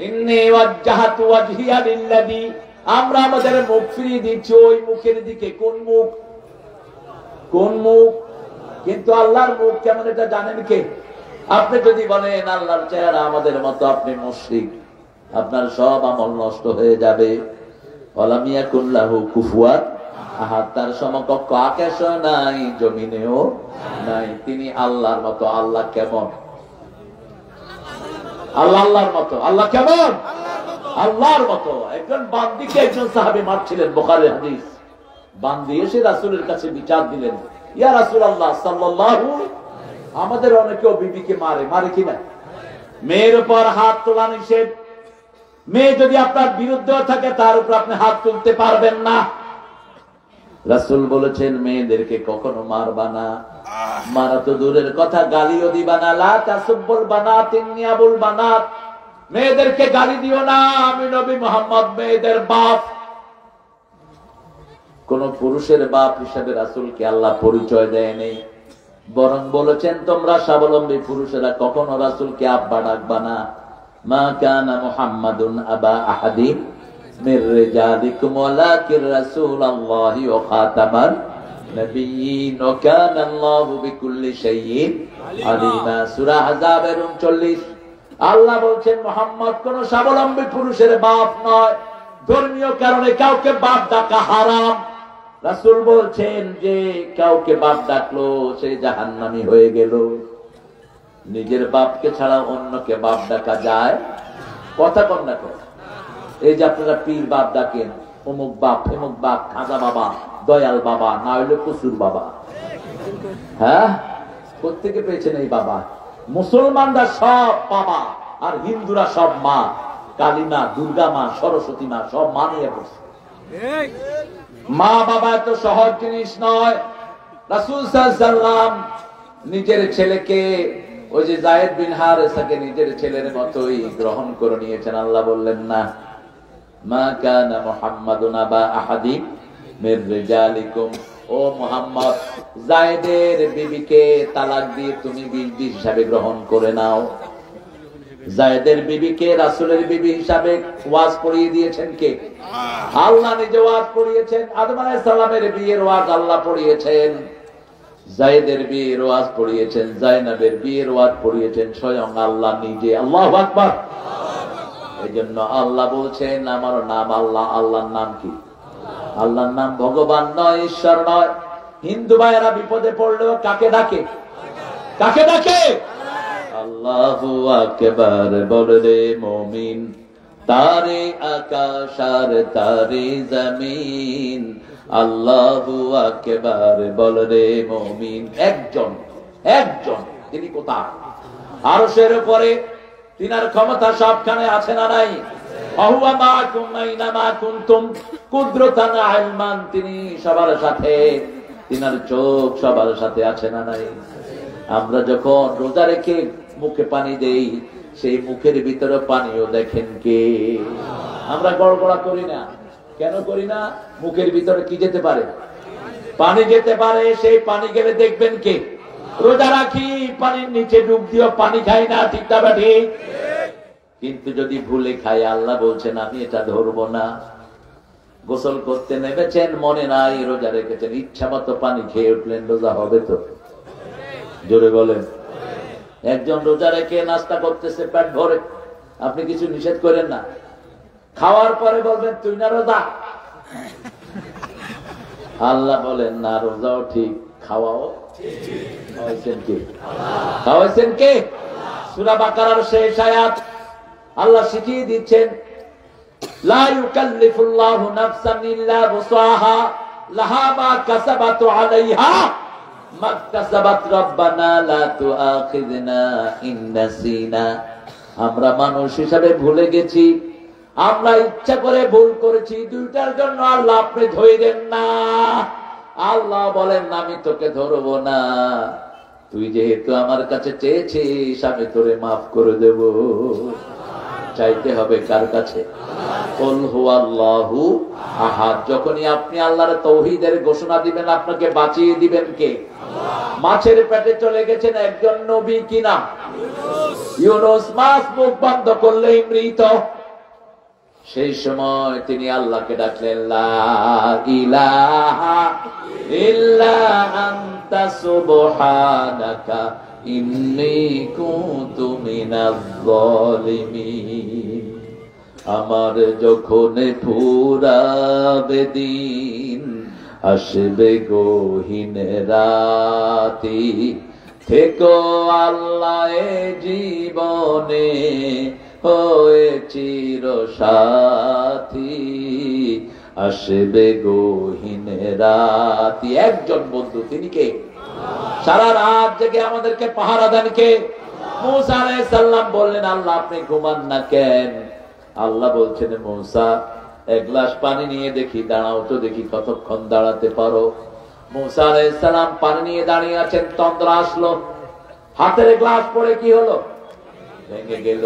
A: ইন্নী ওয়াজ্জাহাতু ওয়াজহিয়া লিল্লাযী, আমরা আমাদের মুখ ফিরিয়ে দিচ্ছি ওই মুখের দিকে। কোন মুখ? কোন মুখ? কিন্তু আল্লাহর মুখ কেমন এটা জানেন কে? আপনি যদি বলেন আল্লাহর চেহারা আমাদের মতো, আপনি মুশরিক, আপনার সব আমল নষ্ট হয়ে যাবে। ওয়ালাম ইয়াকুন লাহু কুফুয়ান আহাদ, তার সমকক্ষ আকাশে নাই, জমিনেও নাই। তিনি আল্লাহর মতো। আল্লাহ কেমন? আল্লাহ আল্লাহর মতো। আল্লাহ কেমন? আল্লাহর মতো। একজন বান্দিকে একজন সাহাবী মারছিলেন, বুখারীর হাদিস। বান্দি এসে রাসূলের কাছে বিচার দিলেন, ইয়া রাসূলুল্লাহ সাল্লাল্লাহু, আমাদের অনেকেও বিবিকে মারে, মারে কিনা? মেয়ের উপর হাত তোলা নিষেধ। মেয়ে যদি আপনার বিরুদ্ধে থাকে তার উপর আপনি হাত তুলতে পারবেন না। রাসূল বলেছেন মেয়েদেরকে কখনো মারবা না। মারা তো দূরের কথা, গালিও দিবা না। লা তাসুব্বুল বানাত ইন্নিয়াবুল বানাত, মেয়েদেরকে গালি দিও না, আমি নবী মুহাম্মদ মেয়েদের বাপ। কোন পুরুষের বাপ হিসেবে রাসূলকে আল্লাহ পরিচয় দেয়নি, বরং বলেছেন তোমরা স্বাবলম্বী পুরুষেরা কখনো রাসূলকে আব্বা ডাকবা না। মা কানা মুহাম্মাদুন আবা আহাদিন মির রিজালিকুম ওয়ালাকিন রাসূলুল্লাহি ওয়া খাতামান নবিয়্যিন ওয়া কানা আল্লাহু বিকুল্লি শাইইন আলিমা। সূরা আহজাবের 39। আল্লাহ বলছেন মুহাম্মদ কোন স্বাবলম্বী পুরুষের বাপ নয়। ধর্মীয় কারণে কাউকে বাপ ডাকা হারাম। রাসূল বলছেন যে কাউকে বাপ ডাকলো সে জাহান্নামী হয়ে গেল। নিজের বাপকে ছাড়া অন্যকে বাপ ডাকা যায়? কথা কন না কর। এই যে আপনারা পীর বাপ ডাকেন, অমুক বাপ, অমুক বাপ, খাজা বাবা, দয়াল বাবা, না হইলে কসুর বাবা। হ্যাঁ, কোত্থেকে পেয়েছেন এই বাবা? মুসলমানরা সব বাবা আর হিন্দুরা সব মা। কালী মা, দুর্গা মা, সরস্বতী মা সব মা নিয়ে পড়ছে। মা বাবা এত সহজ জিনিস নয়। রাসূল সাল্লাল্লাহু আলাইহি ওয়াসাল্লাম নিজের ছেলেকে, ওই যে যায়েদ বিন হারেসাকে নিজের ছেলের মতোই গ্রহণ করে নিয়েছেন। আল্লাহ বললেন না, মা কানা মুহাম্মাদুন আবা আহাদিন মির রিজালিকুম, ও মুহাম্মদ যায়েদের বিবিকে তালাক দিয়ে তুমি বিবি হিসাবে গ্রহণ করে নাও। যায়েদের বিবিকে রাসূলের বিবি হিসাবে ওয়াজ পড়িয়ে দিয়েছেন কে? আল্লাহ নিজে ওয়াজ পড়িয়েছেন। আদম আলাইহিস সালামের বিয়ের ওয়াজ আল্লাহ পড়িয়েছেন, যায়েদের বিয়ের ওয়াজ পড়িয়েছেন, জাইনাবের বিয়ের ওয়াজ পড়িয়েছেন স্বয়ং আল্লাহ নিজে। আল্লাহু আকবার। এই জন্য আল্লাহ বলছেন আমার নাম আল্লাহ। আল্লাহর নাম কি? আল্লাহর নাম ভগবান নয়, ঈশ্বর নয়। হিন্দু ভাইয়েরা বিপদে পড়লেও কাকে ডাকে? কাকে ডাকে? আল্লাহু আকবার বলে রে মুমিন, তারে আকাশ আর তারে জমিন। আল্লাহু আকবার বলে রে মুমিন। একজন, একজন, তিনি কোথায়? আরশের উপরে। তিনার ক্ষমতা সবখানে আছে না নাই? আহুয়া মাকুম আইনামা কুনতুম কুদরতান ইলমান। তিনি সবার সাথে, তিনার চোখ সবার সাথে আছে না নাই? আমরা যখন রোজা রেখে মুখে পানি দেই, সেই মুখের ভিতরে পানিও দেখেন কে? আমরা গড়গড়া করি না। কেন করি না? মুখের ভিতরে কি যেতে পারে? পানি যেতে পারে। সেই পানি গেলে দেখবেন কে? রোজা রাখি, পানির নিচে ডুব দিও, পানি খাই না, ঠিক না ঠিক? কিন্তু যদি ভুলে খাই, আল্লাহ বলছেন আমি এটা ধরবো না। গোসল করতে নেমেছেন, মনে নাই রোজা রেখেছেন, ইচ্ছা মতো পানি খেয়ে উঠলেন, রোজা হবে তো? জোরে বলেন। একজন রোজা রেখে নাস্তা করতেছে পেট ভরে, আপনি কিছু নিষেধ করেন না। খাওয়ার পরে বলবেন তুই না রোজা? আল্লাহ বলেন না, রোজাও ঠিক, খাওয়াও। খাওয়াইছেন কে? খাওয়াইছেন কে? সূরা বাকারার শেষ আয়াত আল্লাহ শিখিয়ে দিচ্ছেন, লা ইউকাল্লিফুল্লাহু নাফসান ইল্লা বুসাহা লাহা মা কাসাবাত আলাইহা মাকতাসাবাত রব্বানা লা তুআখিযনা ইন নাসিনা। আমরা মানুষ হিসাবে ভুলে গেছি, আমরা ইচ্ছা করে ভুল করেছি, দুইটার জন্য আল্লাহ আপনি ধরেন না। আল্লাহ বলেন আমি তোকে ধরবো না, তুই যেহেতু আমার কাছে চেয়েছিস আমি তোরে মাফ করে দেব। চাইতে হবে কার কাছে? কুল হুয়াল্লাহু আহাদ। যখনই আপনি আল্লাহর তাওহীদের ঘোষণা দিবেন, আপনাকে বাঁচিয়ে দিবেন কে? মাছের পেটে চলে গেছেন একজন নবী, কি নাম? ইউনূস। মাছ মুখ বন্ধ করলেই মৃত। সেই সময় তিনি আল্লাহকে ডাকলেন, লা ইলাহা ইল্লা আনতা সুবহানাকা ইন্নী কুনতু মিনাজ জালিমিন। আমার যখন ফুরাবে দিন, আসবে গহীন রাতি, থেকো আল্লাহ এ জীবনে হয়ে চির সাথী, আসবে গহীন রাতি। একজন বন্ধু, তিনি কে? সারা রাত জেগে আমাদেরকে পাহারা দেন কে? মূসা আলাইহিস সালাম বললেন, আল্লাহ আপনি ঘুমান না কেন? আল্লাহ বলছেন, মূসা এক গ্লাস পানি নিয়ে দেখি, দাঁড়াও তো দেখি কতক্ষণ দাঁড়াতে পারো। মূসা আলাইহিস সালাম পানি নিয়ে দাঁড়িয়ে আছেন, তন্দ্রা আসলো, হাতের গ্লাস পড়ে কি হলো? ভেঙে গেল।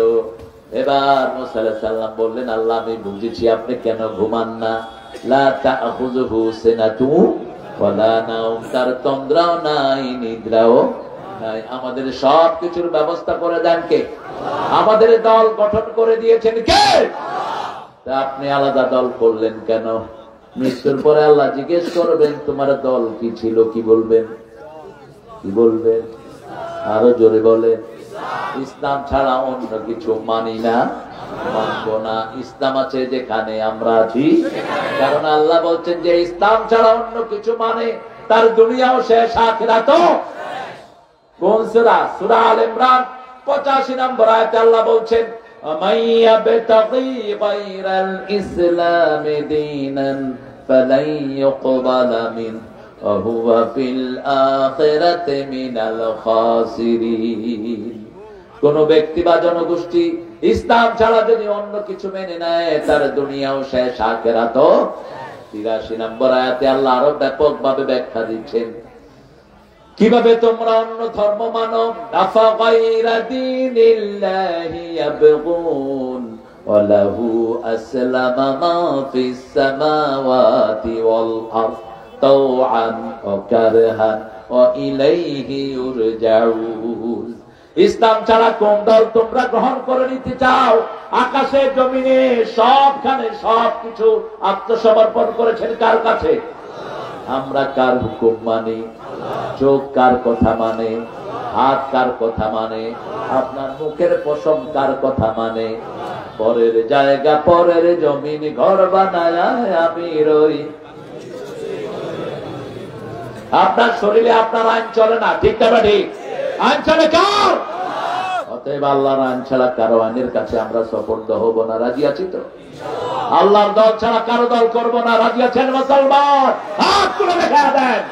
A: এবার মূসা আলাইহিস সালাম বললেন, আল্লাহ আমি বুঝেছি আপনি কেন ঘুমান না। লা তাখুযুহু সিনাতু ওয়ালা নাওম। তার তন্দ্রাও নাই, নিদ্রাও নাই। আমাদের সব কিছুর ব্যবস্থা করে দেন কে? আমাদের দল গঠন করে দিয়েছেন কে? তা আপনি আলাদা দল করলেন কেন? মৃত্যুর পরে আল্লাহ জিজ্ঞেস করবেন তোমার দল কি ছিল, কি বলবেন? কি বলবেন? আরো জোরে বলেন। ইসলাম ছাড়া অন্য কিছু মানি না, মানব না। ইসলাম আছে যেখানে আমরা আছি, কারণ আল্লাহ বলছেন যে ইসলাম ছাড়া অন্য কিছু মানে তার দুনিয়াও শেষ, আখিরাতও। কোন সূরা? সূরা আল ইমরান 85 নম্বর আয়াতে আল্লাহ বলছেন, আমাইয়াবতাগি গায়রাল ইসলামি দীনান ফালাই ইউকবালা মিন ওয়া হুয়া ফিল আখিরাতি মিনাল খাসিরিন। কোন ব্যক্তি বা জনগোষ্ঠী ইসলাম ছাড়া যদি অন্য কিছু মেনে নেয়, তার দুনিয়াও শেষ, আখিরাতও। 83 নম্বর আয়াতে আল্লাহ আরো ব্যাপক ভাবে ব্যাখ্যা দিচ্ছেন, কিভাবে তোমরা অন্য ধর্ম মানো। আফা গায়রা দীনিল্লাহি ইয়াবগুন ওয়া লাহু আসলামা মা ফিস সামাওয়াতি ওয়াল আরদ তাওআন ওয়া কারহান ওয়া ইলাইহি ইউরজাউন। ইসলাম ছাড়া কোন দল তোমরা গ্রহণ করে নিতে চাও? আকাশে জমিনে সবখানে সবকিছু আত্মসমর্পণ করেছেন কার কাছে? আমরা কার হুকুম মানি? চোখ কার কথা মানে? হাত কার কথা মানে? আপনার মুখের পশম কার কথা মানে? পরের জায়গা পরের জমিন ঘর বানায় আমি রই। আপনার শরীরে আপনার আইন চলে না, ঠিক না ঠিক? আইন চলে কার? অতএব আল্লাহর আইন ছাড়া কারো আইনের কাছে আমরা সপর্দ হব না। রাজি আছি তো? আল্লাহর দল ছাড়া কারো দল করব না। রাজি আছেন মুসলমান? হাত তুলে দেখা দেন।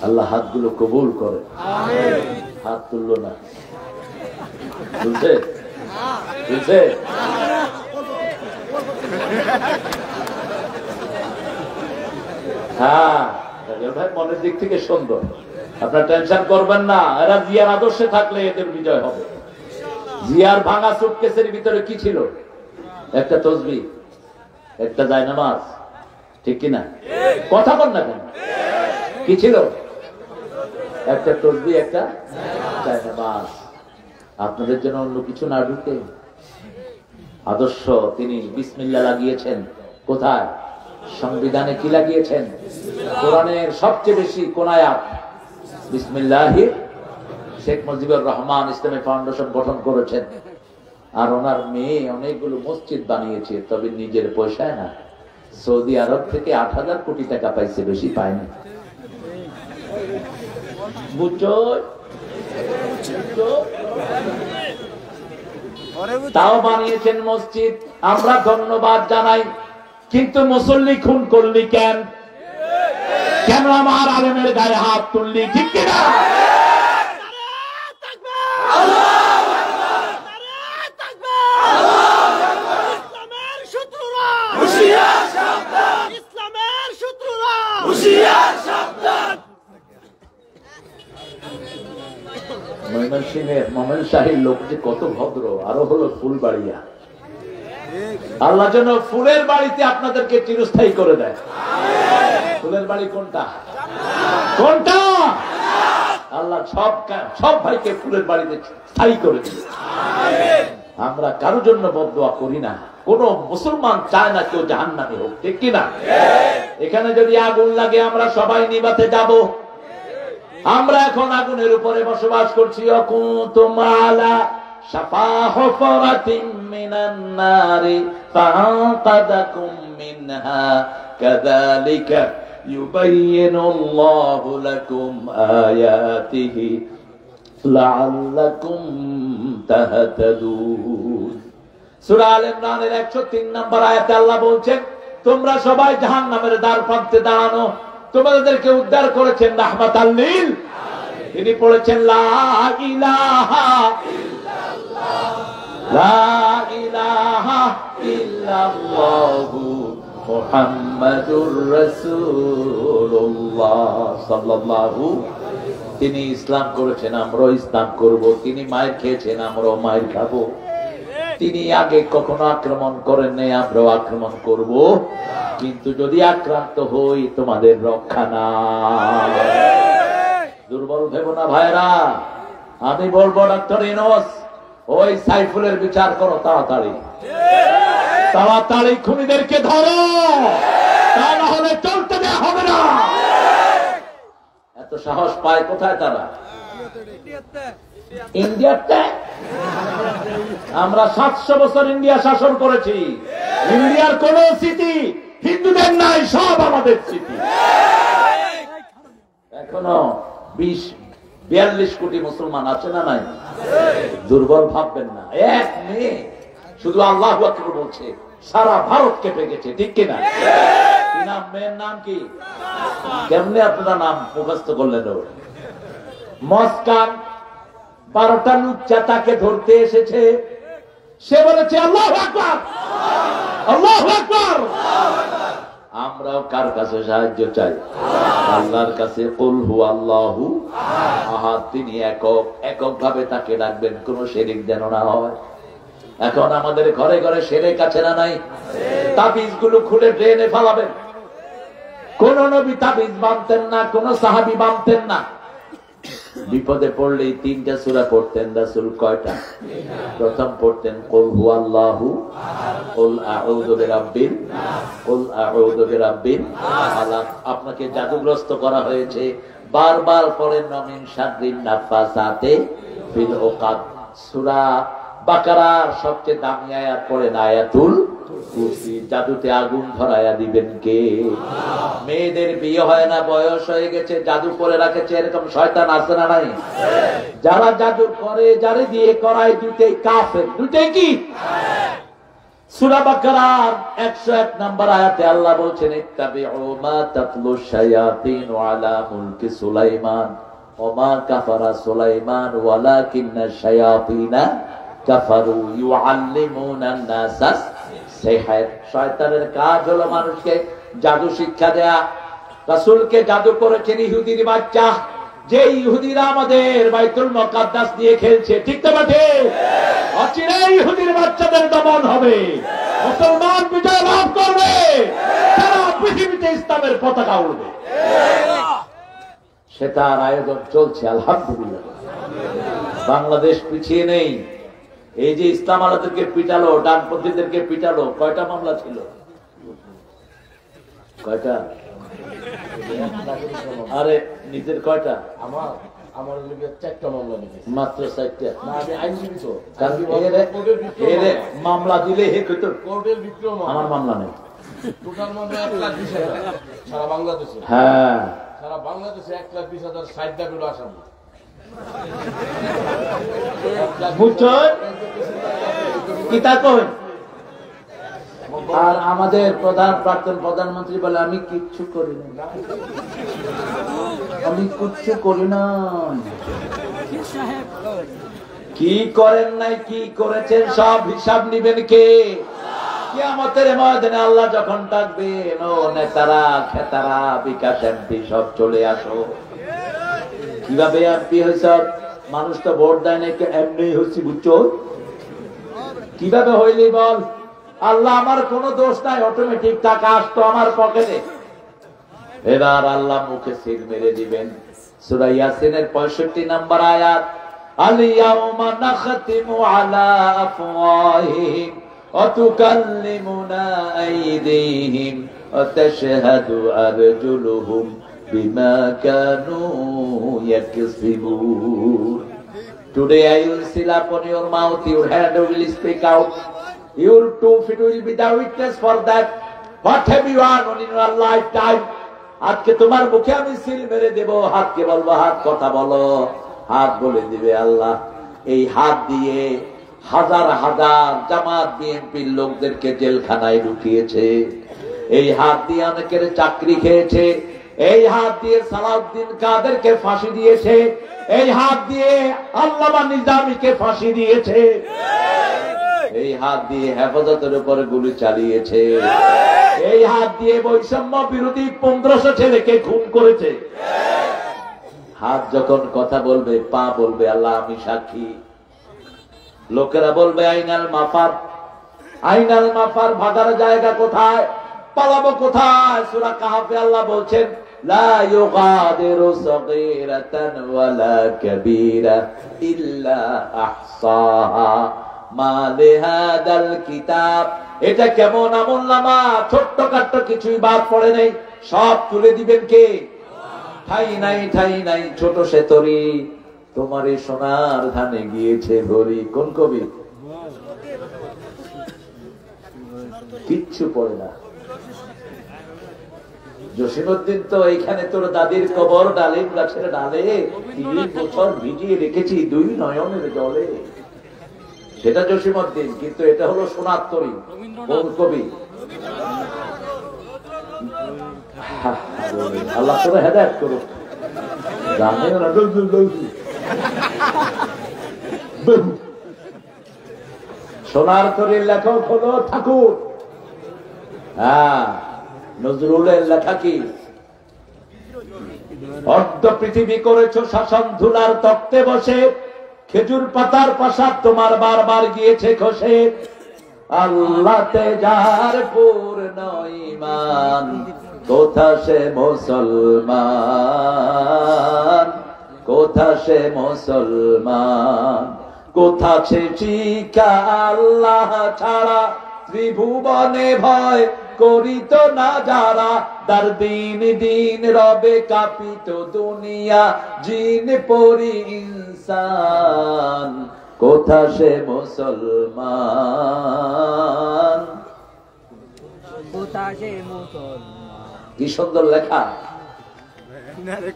A: আল্লাহ হাতগুলো কবুল করে। হাত তুললো না, বুঝছে? বুঝছে? হ্যাঁ, ভাই মনের দিক থেকে সুন্দর, আপনার টেনশন করবেন না। এরা জিয়ার আদর্শে থাকলে এদের বিজয় হবে। জিয়ার ভাঙা সুটকেসের ভিতরে কি ছিল? একটা তসবিহ, একটা জায়নামাজ, ঠিক কিনা? কথা বল না কেন? কি ছিল? একটা তসবিহ, একটা জায়নামাজ। আপনাদের জন্য অন্য কিছু না ঢুকে আদর্শ তিনি বিসমিল্লাহ লাগিয়েছেন। কোথায়? সংবিধানে কি লাগিয়েছেন? কোরআনের সবচেয়ে বেশি কোন আয়াত? বিসমিল্লাহি। শেখ মুজিবুর রহমান ইসলামী ফাউন্ডেশন গঠন করেছেন, আর ওনার মেয়ে অনেকগুলো মসজিদ বানিয়েছে, তবে নিজের পয়সায় না। সৌদি আরব থেকে 8,000 কোটি টাকা পাইছে, বেশি পায়নি। বুঝছো? তাও বানিয়েছেন মসজিদ, আমরা ধন্যবাদ জানাই। কিন্তু মুসল্লি খুন করলি কেন? কেন আমার আলেমের গায়ে হাত তুললি? ঠিক কিনা? ময়মনসিংহের মোমেন শাহীর লোক যে কত ভদ্র, আরো হলো ফুলবাড়িয়া। আল্লাহ যেন ফুলের বাড়িতে আপনাদেরকে চিরস্থায়ী করে দেয়। ফুলের বাড়ি কোনটা? কোনটা? আল্লাহ সব ভাইকে ফুলের বাড়িতে স্থায়ী করে দিবে। আমরা কারোর জন্য বদদোয়া করি না। কোন মুসলমান চায় না কেউ জাহান্নামী হোক, ঠিক কিনা? এখানে যদি আগুন লাগে আমরা সবাই নিভাতে যাব। আমরা এখন আগুনের উপরে বসবাস করছি। অকুনতুম আলা শাফা হুফরাতিন মিনান নারি ফাআনকাদাকুম মিনহা কাযালিকা ইউবাইয়িনুল্লাহু লাকুম আয়াতিহি লাআল্লাকুম তাহতাদুন। সূরা আল ইমরানের 103 নম্বর আয়াতে আল্লাহ বলছেন, তোমরা সবাই জাহান্নামের দ্বার প্রান্তে দাঁড়ানো, তোমাদেরকে উদ্ধার করেছেন রাহমাতাল লিল। তিনি পড়েছেন লা ইলাহা ইল্লাল্লাহ, লা ইলাহা ইল্লাল্লাহু মুহাম্মাদুর রাসূলুল্লাহ সাল্লাল্লাহু। তিনি ইসলাম করেছেন, আমরাও ইসলাম করব। তিনি মায়ের খেয়েছেন, আমরাও মায়ের খাবো। তিনি আগে কখনো আক্রমণ করেন নাই, আমরাও আক্রমণ করব। কিন্তু যদি আক্রান্ত হই তোমাদের রক্ষা নাই। দুর্বল ভেবো না ভাইরা। আমি বলবো ডক্টর ইউনূস, ওই সাইফুলের বিচার করো তাড়াতাড়ি। তাড়াতাড়ি খুনিদেরকে ধরো, তা না হলে চলতে দেওয়া হবে না। এত সাহস পায় কোথায় তারা? ইন্ডিয়াতে। আমরা 700 বছর ইন্ডিয়া শাসন করেছি। ইন্ডিয়ার কোন স্মৃতি হিন্দুদের নাই, সব আমাদের স্মৃতি। এখনো 20-42 কোটি মুসলমান আছে না নাই? দুর্বল ভাববেন না। এক মেয়ে শুধু আল্লাহু আকবার বলছে, সারা ভারত কেঁপে গেছে, ঠিক কিনা? কি নাম? মেয়ের নাম কি? কেমনে আপনারা নাম মুখস্থ করলেন? মস্কান। 12টা লুচ্চা তাকে ধরতে এসেছে, সে বলেছে আল্লাহু আকবার, আল্লাহু আকবার। আমরাও কার কাছে সাহায্য চাই? আল্লাহর কাছে। কুল হুয়াল্লাহু আহাদ, তিনি একক। একক ভাবে তাকে ডাকবেন, কোন শিরক যেন না হয়। এখন আমাদের ঘরে ঘরে শিরক আছে না নাই? তাবিজ গুলো খুলে ড্রেনে ফেলাবেন। কোন নবী তাবিজ বানতেন না, কোন সাহাবী বানতেন না। বিপদে পড়লেই 3টা সূরা পড়তেন রাসূল। কয়টা? প্রথম পড়তেন কুল হুয়াল্লাহু, কুল আউযু বিরাব্বিন নাস, কুল আউযু বিরাব্বিন ফালাক। আপনাকে জাদুগ্রস্ত করা হয়েছে, বারবার পড়েন মিন শাররিন নাফাসাতে ফিল উকাদ। সূরা বাকারার সবচেয়ে দামি আয়াত পড়েন আয়াতুল কুরসি। জাদুতে আগুন ধরায়া দিবেন কে? মেয়েদের বিয়ে হয় না, বয়স হয়ে গেছে, জাদু করে রাখেছে, এরকম শয়তান আছে না নাই? যারা জাদু করে, যারে দিয়ে করায়, দুটেই কাফের, দুটেই কি? সূরা বাকারার 101 নম্বর আয়াতে আল্লাহ বলছেন, ইত্তাবিউ মা তাতলু শায়াতিন আলা মুলকি সুলাইমান ওয়া মা কাফারা সুলাইমান ওয়ালাকিন্না শায়াতিনা কাফারু ইউআল্লিমুনান নাসা সিহর। শয়তানের কাজ হলো মানুষকে জাদু শিক্ষা দেয়া। রাসূলকে জাদু করেছেন ইহুদির বাচ্চা, যে ইহুদিরা আমাদের বাইতুল মুকাদ্দাস দিয়ে খেলছে, ঠিক তো বটে? অচিরেই ইহুদির বাচ্চাদের দমন হবে, মুসলমান বিজয় লাভ করবে, সারা পৃথিবীতে ইসলামের পতাকা উড়বে। সেটার আয়োজন চলছে আলহামদুলিল্লাহ। বাংলাদেশ পিছিয়ে নেই। এই যে ইসলাম আলাদেরকে পিটালো, ডানপন্থীদেরকে পিটালো, কয়টা মামলা ছিল? কয়টা? আরে নিজের কয়টা? আমার মাত্র 4টা। মামলা দিলে আমার মামলা নেই। হ্যাঁ, সারা বাংলাদেশে 1,20,000 60টা করে আসামি। আর আমাদের প্রাক্তন প্রধানমন্ত্রী বলে, আমি কিচ্ছু করি না, আমি কিচ্ছু করি না। কি করেন নাই, কি করেছেন, সব হিসাব নিবেন কে? কিয়ামতের ময়দানে আল্লাহ যখন ডাকবেন, ও নেতারা, খেতারা, বিকাশ এমপি সব চলে আসো। কিভাবে এমপি হয়েছ? মানুষ তো ভোট দেয় নাকি, এমনি হচ্ছি, বুঝছো? কিভাবে হইলি বল? আল্লাহ, আমার কোনো দোষ নাই, অটোমেটিক টাকা আসতো আমার পকেটে। এবার আল্লাহ মুখে সিল মেরে দিবেন। সূরা ইয়াসিনের 65 নম্বর আয়াত, আল-ইয়াওমা নাখতিমু আলা আফওয়াহিহিম ওয়া তুকাল্লিমুনা আইদিহিম ওয়া তাশহাদু আরজুলুহুম বিমা Kanu ইয়াকসিবুন। Today I will seal upon your mouth, your hand will speak out, your 2 feet will be the witness for that. What have you done in your lifetime? আজকে তোমার মুখে আমি সিল মেরে দেব। হাতকে বলবো, হাত কথা বলো। হাত বলে দিবে আল্লাহ, এই হাত দিয়ে হাজার হাজার জামাত বিএনপির লোকদেরকে জেলখানায় ঢুকিয়েছে, এই হাত দিয়ে অনেকের চাকরি খেয়েছে, এই হাত দিয়ে সালাউদ্দিন কাদেরকে ফাঁসি দিয়েছে, এই হাত দিয়ে আল্লামা নিজামীকে ফাঁসি দিয়েছে, এই হাত দিয়ে হেফাজতের উপরে গুলি চালিয়েছে, এই হাত দিয়ে বৈষম্য বিরোধী 1500 ছেলেকে খুন করেছে। হাত যখন কথা বলবে, পা বলবে আল্লাহ আমি সাক্ষী। লোকেরা বলবে আইনাল মাফার, আইনাল মাফার, ভাগার জায়গা কোথায়, পালাবো কোথায়? সূরা কাহফে আল্লাহ বলছেন, লা ইউগাদিরু সাগীরাতান ওয়ালা কাবীরা ইল্লা আহসাহা মা লিহাদাল কিতাব। এটা কেমন আমলনামা, ছোট্টখাট্ট কিছুই বাদ পড়ে নেই, সব তুলে দিবেন কে? ঠাই নাই, ঠাই নাই, ছোট সে তরি, তোমার এই সোনার ধানে গিয়েছে ভরি। কোন কবি? কিচ্ছু পড়ে না। জসিমউদ্দিন তো এইখানে তোর দাদির কবর ডালিম গাছের ডালে 30 বছর ভিজিয়ে রেখেছি 2 নয়নের জলে, সেটা জসিমউদ্দিন। কিন্তু এটা হলো সোনার তরি। কোন কবি? আল্লাহ তোরে হেদায়েত করুক। সোনার তরির লেখক হলো ঠাকুর। হ্যাঁ, নজরুলের লেখা কি? অর্ধ পৃথিবী করেছো শাসন ধুলার তক্তে বসে, খেজুর পাতার প্রাসাদ তোমার বারবার গিয়েছে খসে। আল্লাহতে যার পূর্ণ ঈমান, কোথা সে মুসলমান, কোথা সে মুসলমান, কোথা সে শিক্ষা আল্লাহ ছাড়া ত্রিভুবনে ভয় করিত না যারা। দার দিন দিন রবে কাঁপিত দুনিয়া, জিন পরি ইনসান, কোথা সে মুসলমান,
B: কোথা সে মুসলমান।
A: কি সুন্দর লেখা।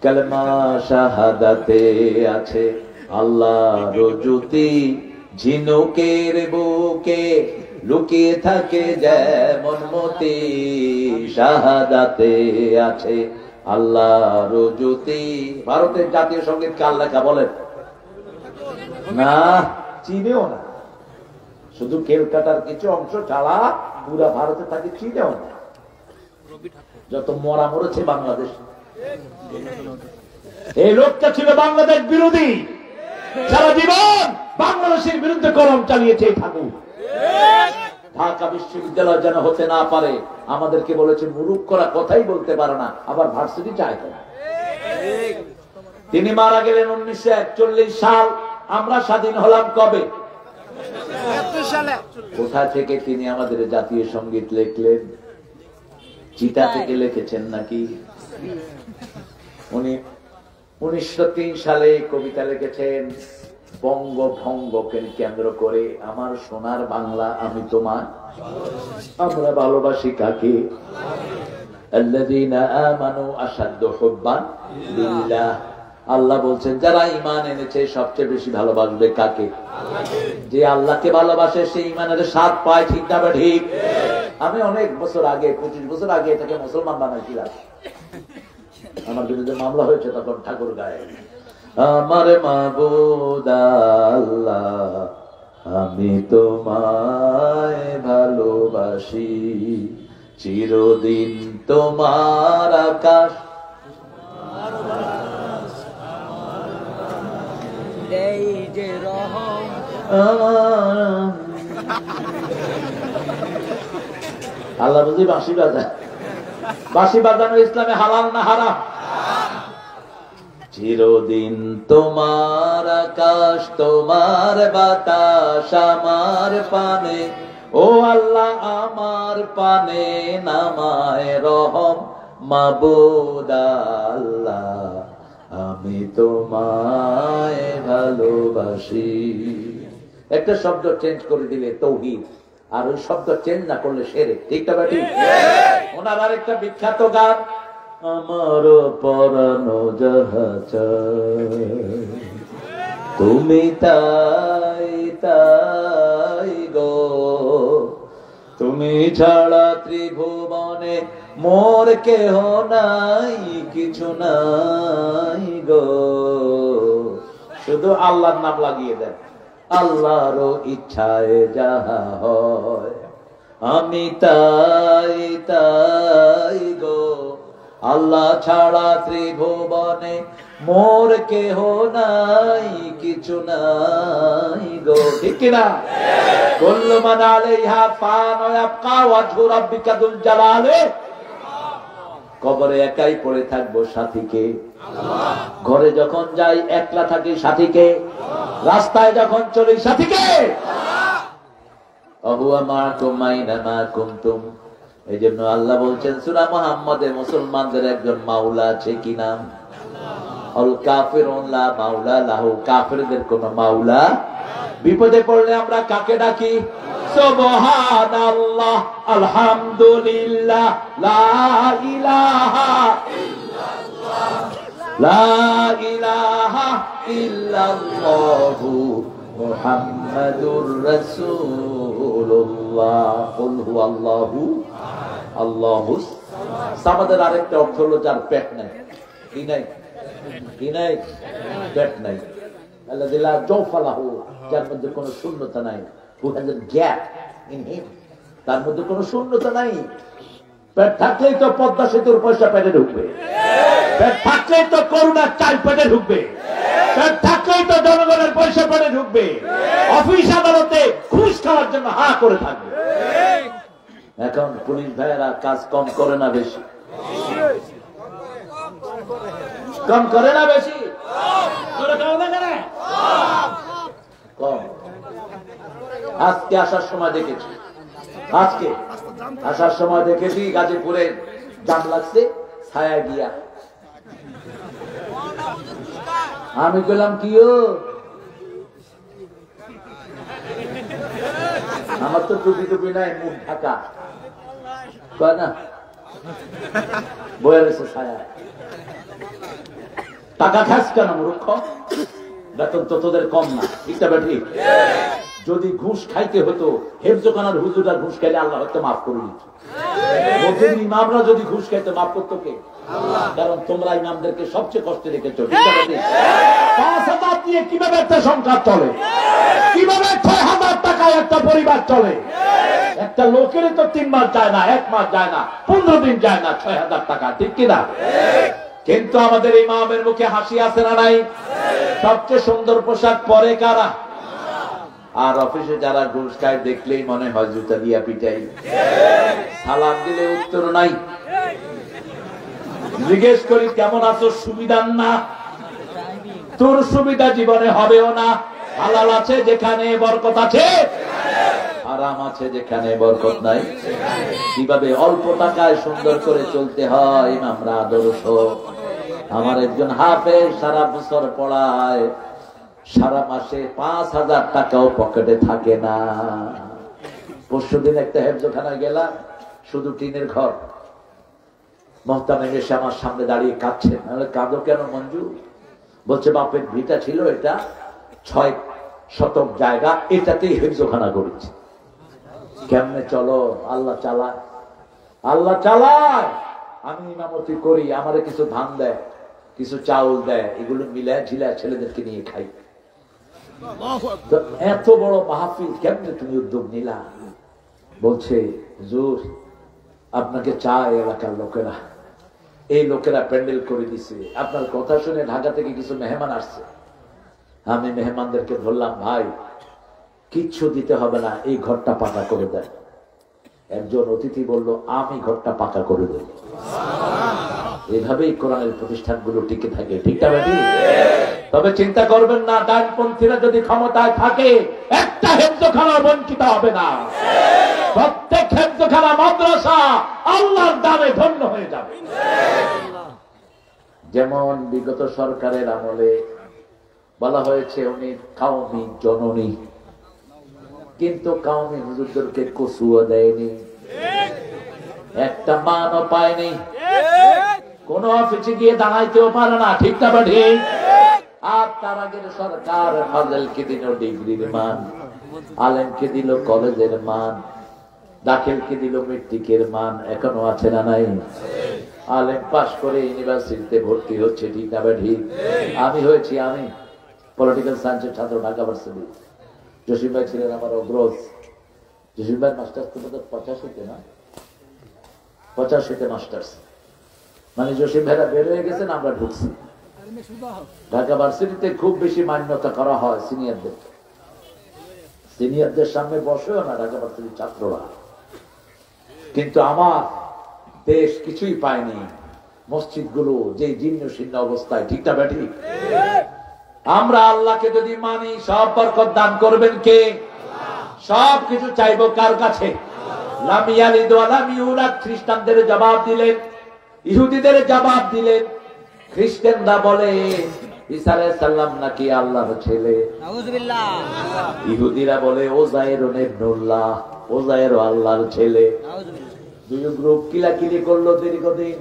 A: কালেমা শাহাদাতে আছে আল্লাহর জ্যোতি, ঝিনুকের বুকে লুকিয়ে থাকে যেমন মতি। শাহাদাতে আছে আল্লাহর জ্যোতি। ভারতের জাতীয় সঙ্গীত কার লেখা বলেন? না, চিনেও না। শুধু কেলকাটার কিছু অংশ ছাড়া পুরা ভারতে তাকে চিনেও না। যত মরা মরেছে বাংলাদেশ। এই লোকটা ছিল বাংলাদেশ বিরোধী, সারা জীবন বাংলাদেশের বিরুদ্ধে কলম চালিয়েছে। থাকুক ঢাকা বিশ্ববিদ্যালয় যেন হতে না পারে, আমাদেরকে বলেছে মুরুক্ষরা কথাই বলতে পারে না, আবার ভার্সিটি চায় না। তিনি মারা গেলেন 1941 সাল। আমরা স্বাধীন হলাম কবে? কোথা থেকে তিনি আমাদের জাতীয় সঙ্গীত লিখলেন? চিতা থেকে লিখেছেন নাকি? উনি 1903 সালে কবিতা লিখেছেন বঙ্গভঙ্গকে কেন্দ্র করে, আমার সোনার বাংলা আমি তোমার। আমরা ভালোবাসি কাকে? আল্লাযীনা আমানু আশাদ্দু হুব্বান লিল্লাহ। আল্লাহ বলছেন যারা ঈমান এনেছে সবচেয়ে বেশি ভালোবাসবে কাকে? যে আল্লাহকে ভালোবাসে সে ঈমানের স্বাদ পায়। ঠিক না ঠিক? আমি অনেক বছর আগে, 25 বছর আগে এটাকে মুসলমান বানাইছিলাম। আমার বিরুদ্ধে মামলা হয়েছে তখন ঠাকুর গায়ে। আমার মাবুদ আল্লাহ আমি তোমায় ভালোবাসি, চিরদিন তোমার আকাশ
B: এই যে রহম।
A: আল্লাহ বুঝি বাঁশি বাজায়। বাঁশি বাজানো ইসলামে হালাল না হারাম? চিরদিন তোমার আকাশ তোমার বাতাস আমার পানে, ও আল্লাহ আমার পানে নামায় রহম। মাবুদ আল্লাহ আমি তোমায় ভালোবাসি। একটা শব্দ চেঞ্জ করে দিলে তাওহীদ, আর ওই শব্দ চেঞ্জ না করলে শিরক। ঠিক না বেটি? ওনার আরেকটা বিখ্যাত গান, আমার পরানো যাহা চায় তুমি তাই তাই গো, তুমি ছাড়া ত্রিভুবনে মোর কেহ নাই, কিছু নাই গো। শুধু আল্লাহর নাম লাগিয়ে দেন, আল্লাহর ইচ্ছায় যাহা হয় আমি তাই তাই গো। আল্লাহ ছাড়া ত্রিভুবনে মোর কেহ নাই, কিছু নাই গো। ঠিক কিনা? কুল্লু মান আলাইহা ফান ওয়া ইয়াবকা ওয়াজহু রাব্বিকা যুল জালালি। কবরে একাই পড়ে থাকবো, সাথীকে? ঘরে যখন যাই একলা থাকি, সাথীকে? রাস্তায় যখন চলি, সাথীকে? আহুয়া মাকুম আইনামা কুনতুম। এই জন্য আল্লাহ বলছেন সূরা মুহাম্মদে মুসলমানদের একজন মাওলা আছে, কি নাম? আল কাফিরুন লা মাওলা লাহু। কাফিরদের কোনো মাওলা। বিপদে পড়লে আমরা কাকে ডাকি? সুবহানাল্লাহ, আলহামদুলিল্লাহ, লা ইলাহা ইল্লাল্লাহ, লা ইলাহা ইল্লাল্লাহু মুহাম্মাদুর রাসূলুল্লাহ। কুল হুয়াল্লাহু আল্লাহুস সামাদের আরেকটা অর্থ হলো যার পেট নাই। কি নাই? কি নাই? পেট নাই। আল্লাযী লা জাওফা লাহু, যার মধ্যে কোনো শূন্যতা নাই। who has a gap in him, তার মধ্যে কোনো শূন্যতা নাই। পেট থাকলেই তো পদ্মা সেতুর পয়সা পেটে ঢুকবে, পেট থাকলেই তো করুণার চাল পেটে ঢুকবে, পেট থাকলেই তো জনগণের পয়সা পেটে ঢুকবে, অফিস আদালতে ঘুষ খাওয়ার জন্য হা করে থাকবে। এখন পুলিশ ভাইয়েরা কাজ কম করে না বেশি? কম করে না বেশি? কম। আজকে আসার সময় দেখেছি, আজকে আসার সময় দেখেছি গাজীপুরে জাম লাগছে ছায়া গিয়া। আমি বললাম কি আমার তো টুপি টুপি নাই, মুখ ঢাকা, কয় না বয়ে রয়েছে ছায়া। টাকা খাস কেন মূর্খ? বেতন তো তোদের কম না, ঠিকটা ঠিক? যদি ঘুষ খাইতে হতো হেফজখানার হুজুররা ঘুষ খাইলে আল্লাহ হয়তো মাফ করে দিত। ইমামরা যদি ঘুষ খাইতো মাফ করতো কে? কারণ তোমরা ইমামদেরকে সবচেয়ে কষ্টে রেখেছো। 5,000 দিয়ে কিভাবে একটা সংসার চলে? কিভাবে 6,000 টাকায় একটা পরিবার চলে? একটা লোকেরই তো 3 মাস যায় না, 1 মাস যায় না, 15 দিন যায় না, 6,000 টাকা, ঠিক কিনা? কিন্তু আমাদের ইমামের মুখে হাসি আছে না নাই? সবচেয়ে সুন্দর পোশাক পরে কারা? আর অফিসে যারা ঘুষ খায় দেখলেই মনে হয় জুতা দিয়া পিটাই। সালাম দিলে উত্তর নাই। জিজ্ঞেস করি কেমন আছো, সুবিধা না? তোর সুবিধা জীবনে হবেও না। হালাল আছে যেখানে বরকত আছে, আরাম আছে যেখানে বরকত নাই। কিভাবে অল্প টাকায় সুন্দর করে চলতে হয় আমরা আদর্শ। আমার একজন হাফেজ সারা বছর পড়ায়, সারা মাসে 5,000 টাকাও পকেটে থাকে না। পরশুদিন একটা হেফজখানায় গেলাম, শুধু টিনের ঘর। মহতামিম এসে আমার সামনে দাঁড়িয়ে কাঁদছেন। কাঁদো কেন মঞ্জু? বলছে বাপের ভিটা ছিল, এটা 6 শতক জায়গা, এটাতেই হেফজখানা করেছে। কেমনে চলো? আল্লাহ চালায়, আল্লাহ চালায়। আমি ইমামতি করি, আমারে কিছু ধান দেয়, কিছু চাউল দেয়, এগুলো মিলায় ঝিলায় ছেলেদেরকে নিয়ে খাই। তো এত বড় মাহফিল কেমনে তুমি উদ্যোগ নিলা? বলছে হুজুর আপনাকে চায় এলাকার লোকেরা, এই লোকেরা প্যান্ডেল করে দিছে। আপনার কথা শুনে ঢাকা থেকে কিছু মেহমান আসছে। আমি মেহমানদেরকে ধরলাম, ভাই কিচ্ছু দিতে হবে না, এই ঘরটা পাকা করে দেয়। একজন অতিথি বলল, আমি ঘরটা পাকা করে দেব। এভাবেই কোরআনের প্রতিষ্ঠানগুলো টিকে থাকে, ঠিক না ভাই? তবে চিন্তা করবেন না, ডানপন্থীরা যদি ক্ষমতায় থাকে একটা হেফজখানা বঞ্চিত হবে না। প্রত্যেক হেফজখানা মাদ্রাসা আল্লাহর দানে ধন্য হয়ে যাবে। যেমন বিগত সরকারের আমলে বলা হয়েছে উনি কাউমি জননী, কিন্তু কাউমি হুজুরদেরকে কসুও দেয়নি, একটা মানও পায়নি, কোন অফিসে গিয়ে দাঁড়াইতেও পারে না, ঠিক না ঠিক? আর তার আগের সরকার ফাজেলকে দিল ডিগ্রির মান, আলেমকে দিল কলেজের মান, দাখিলকে দিল মেট্রিকের মান। এখনো আছে না নাই? আলেম পাস করে ইউনিভার্সিটিতে ভর্তি হচ্ছে, ঠিক না ঠিক? আমি হয়েছি, আমি পলিটিক্যাল সায়েন্সের ছাত্র, ঢাকা ভার্সিটি। জসিম ভাই ছিলেন আমার অগ্রজ। জসিম ভাই মাস্টার্স তো 85-তে না, 85-তে মাস্টার্স। মানে জসিম ভাইরা বের হয়ে গেছেন, আমরা ঢুকছি। ঢাকা ভার্সিটিতে খুব বেশি মান্যতা করা হয় সিনিয়রদের। সিনিয়রদের সামনে বসেও না ঢাকা ভার্সিটির ছাত্ররা। কিন্তু আমার দেশ কিছুই পায়নি। মসজিদ গুলো যে জীর্ণ শীর্ণ অবস্থায়, ঠিক না ঠিক? আমরা আল্লাহকে যদি মানি সব বরকত দান করবেন কে? সব কিছু চাইবো কার কাছে? লাম ইয়ালিদ ওয়া লাম ইউলাদ খ্রিস্টানদের জবাব দিলেন, ইহুদিদের জবাব দিলেন। খ্রিস্টানরা বলে ঈসা আলাইহিস সালাম নাকি আল্লাহর ছেলে।
B: নাউযুবিল্লাহ।
A: ইহুদিরা বলে ওযায়ের ইবনুল্লাহ, ওযায়ের আল্লাহর ছেলে।
B: নাউযুবিল্লাহ।
A: দুই গ্রুপ কিলাকিলি করলো দীর্ঘদিন,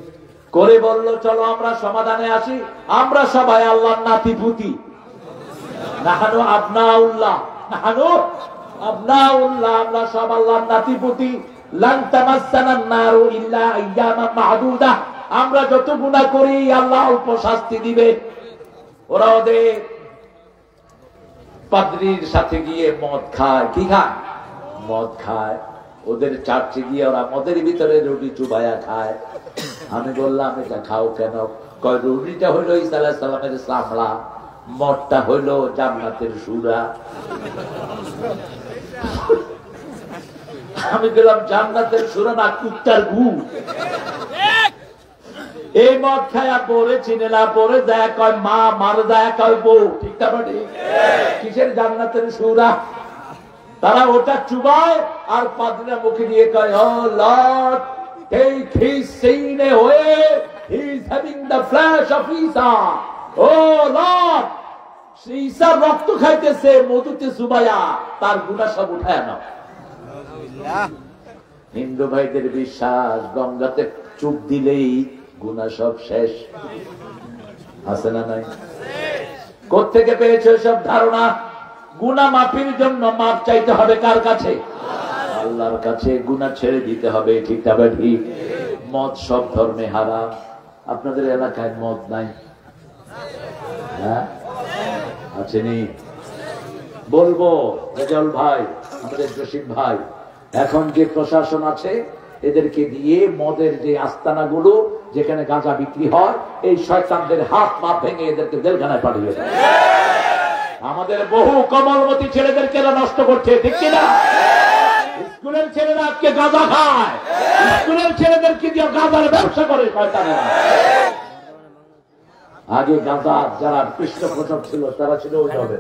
A: করে বলল চলো আমরা সমাধানে আসি, আমরা সবাই আল্লাহর নাতিপুতি। নাহানু আবনাউল্লাহ, নাহানু আবনাউল্লাহ, আমরা সব আল্লাহর নাতিপুতি। লান তামাসসানান নারু ইল্লা আইয়ামান মা'দুদা, আমরা যত গুনাহ করি আল্লাহ অল্প শাস্তি দিবে। ওরা ওদের পাদ্রীর সাথে গিয়ে মদ খায়। কি খায়? মদ খায়। ওদের চার্চে গিয়ে ওরা মদের ভিতরে রুটি চুবাইয়া খায়। আমি বললাম এটা খাও কেন? কয় রুটিটা হইল ঈসা আলাইহিস সালামের চামড়া, মদটা হইল জান্নাতের সুরা। আমি বললাম জান্নাতের সুরা না কুত্তার গু। এই মদ খায়া পরে চিনে না, পরে যায় কয় মা, মার যায় কয় বউ, ঠিক না ঠিক? কিসের জান্নাতের সুরা? তারা ওটা চুবায় আর পাদ্রীরা মুখে দিয়ে কয় ও Lord, take his sin away, he is having the flesh of Isa. O Lord, ঈসার রক্ত খাইতেছে মধুতে চুবাইয়া, তার গুনাহ সব উঠায় নাও। হিন্দু ভাইদের বিশ্বাস গঙ্গাতে চুপ দিলেই গুনাহ সব শেষ। আছে না নাই? কোত্থেকে পেয়েছে সব ধারণা? গুনাহ মাফির জন্য মাপ চাইতে হবে কার কাছে? আল্লাহর কাছে। গুনাহ ছেড়ে দিতে হবে, ঠিক তবে ঠিক। মদ সব ধর্মে হারাম। আপনাদের এলাকায় মদ নাই? হ্যাঁ আছেনি? বলবো রেজাউল ভাই, আমাদের জসিম ভাই, এখন যে প্রশাসন আছে এদেরকে দিয়ে মদের যে আস্তানাগুলো যেখানে গাঁজা বিক্রি হয়, এই শয়তানদের হাত পা ভেঙে এদেরকে জেলখানায় পাঠিয়ে দেয়। আমাদের বহু কমলমতি ছেলেদেরকে এরা নষ্ট করছে, ঠিক কিনা? স্কুলের ছেলেরা আজকে গাঁজা খায়, স্কুলের ছেলেদেরকে দিয়ে গাঁজার ব্যবসা করে শয়তানেরা। আগে গাঁজা যারা পৃষ্ঠপোষক ছিল তারা ছিল ওইভাবে।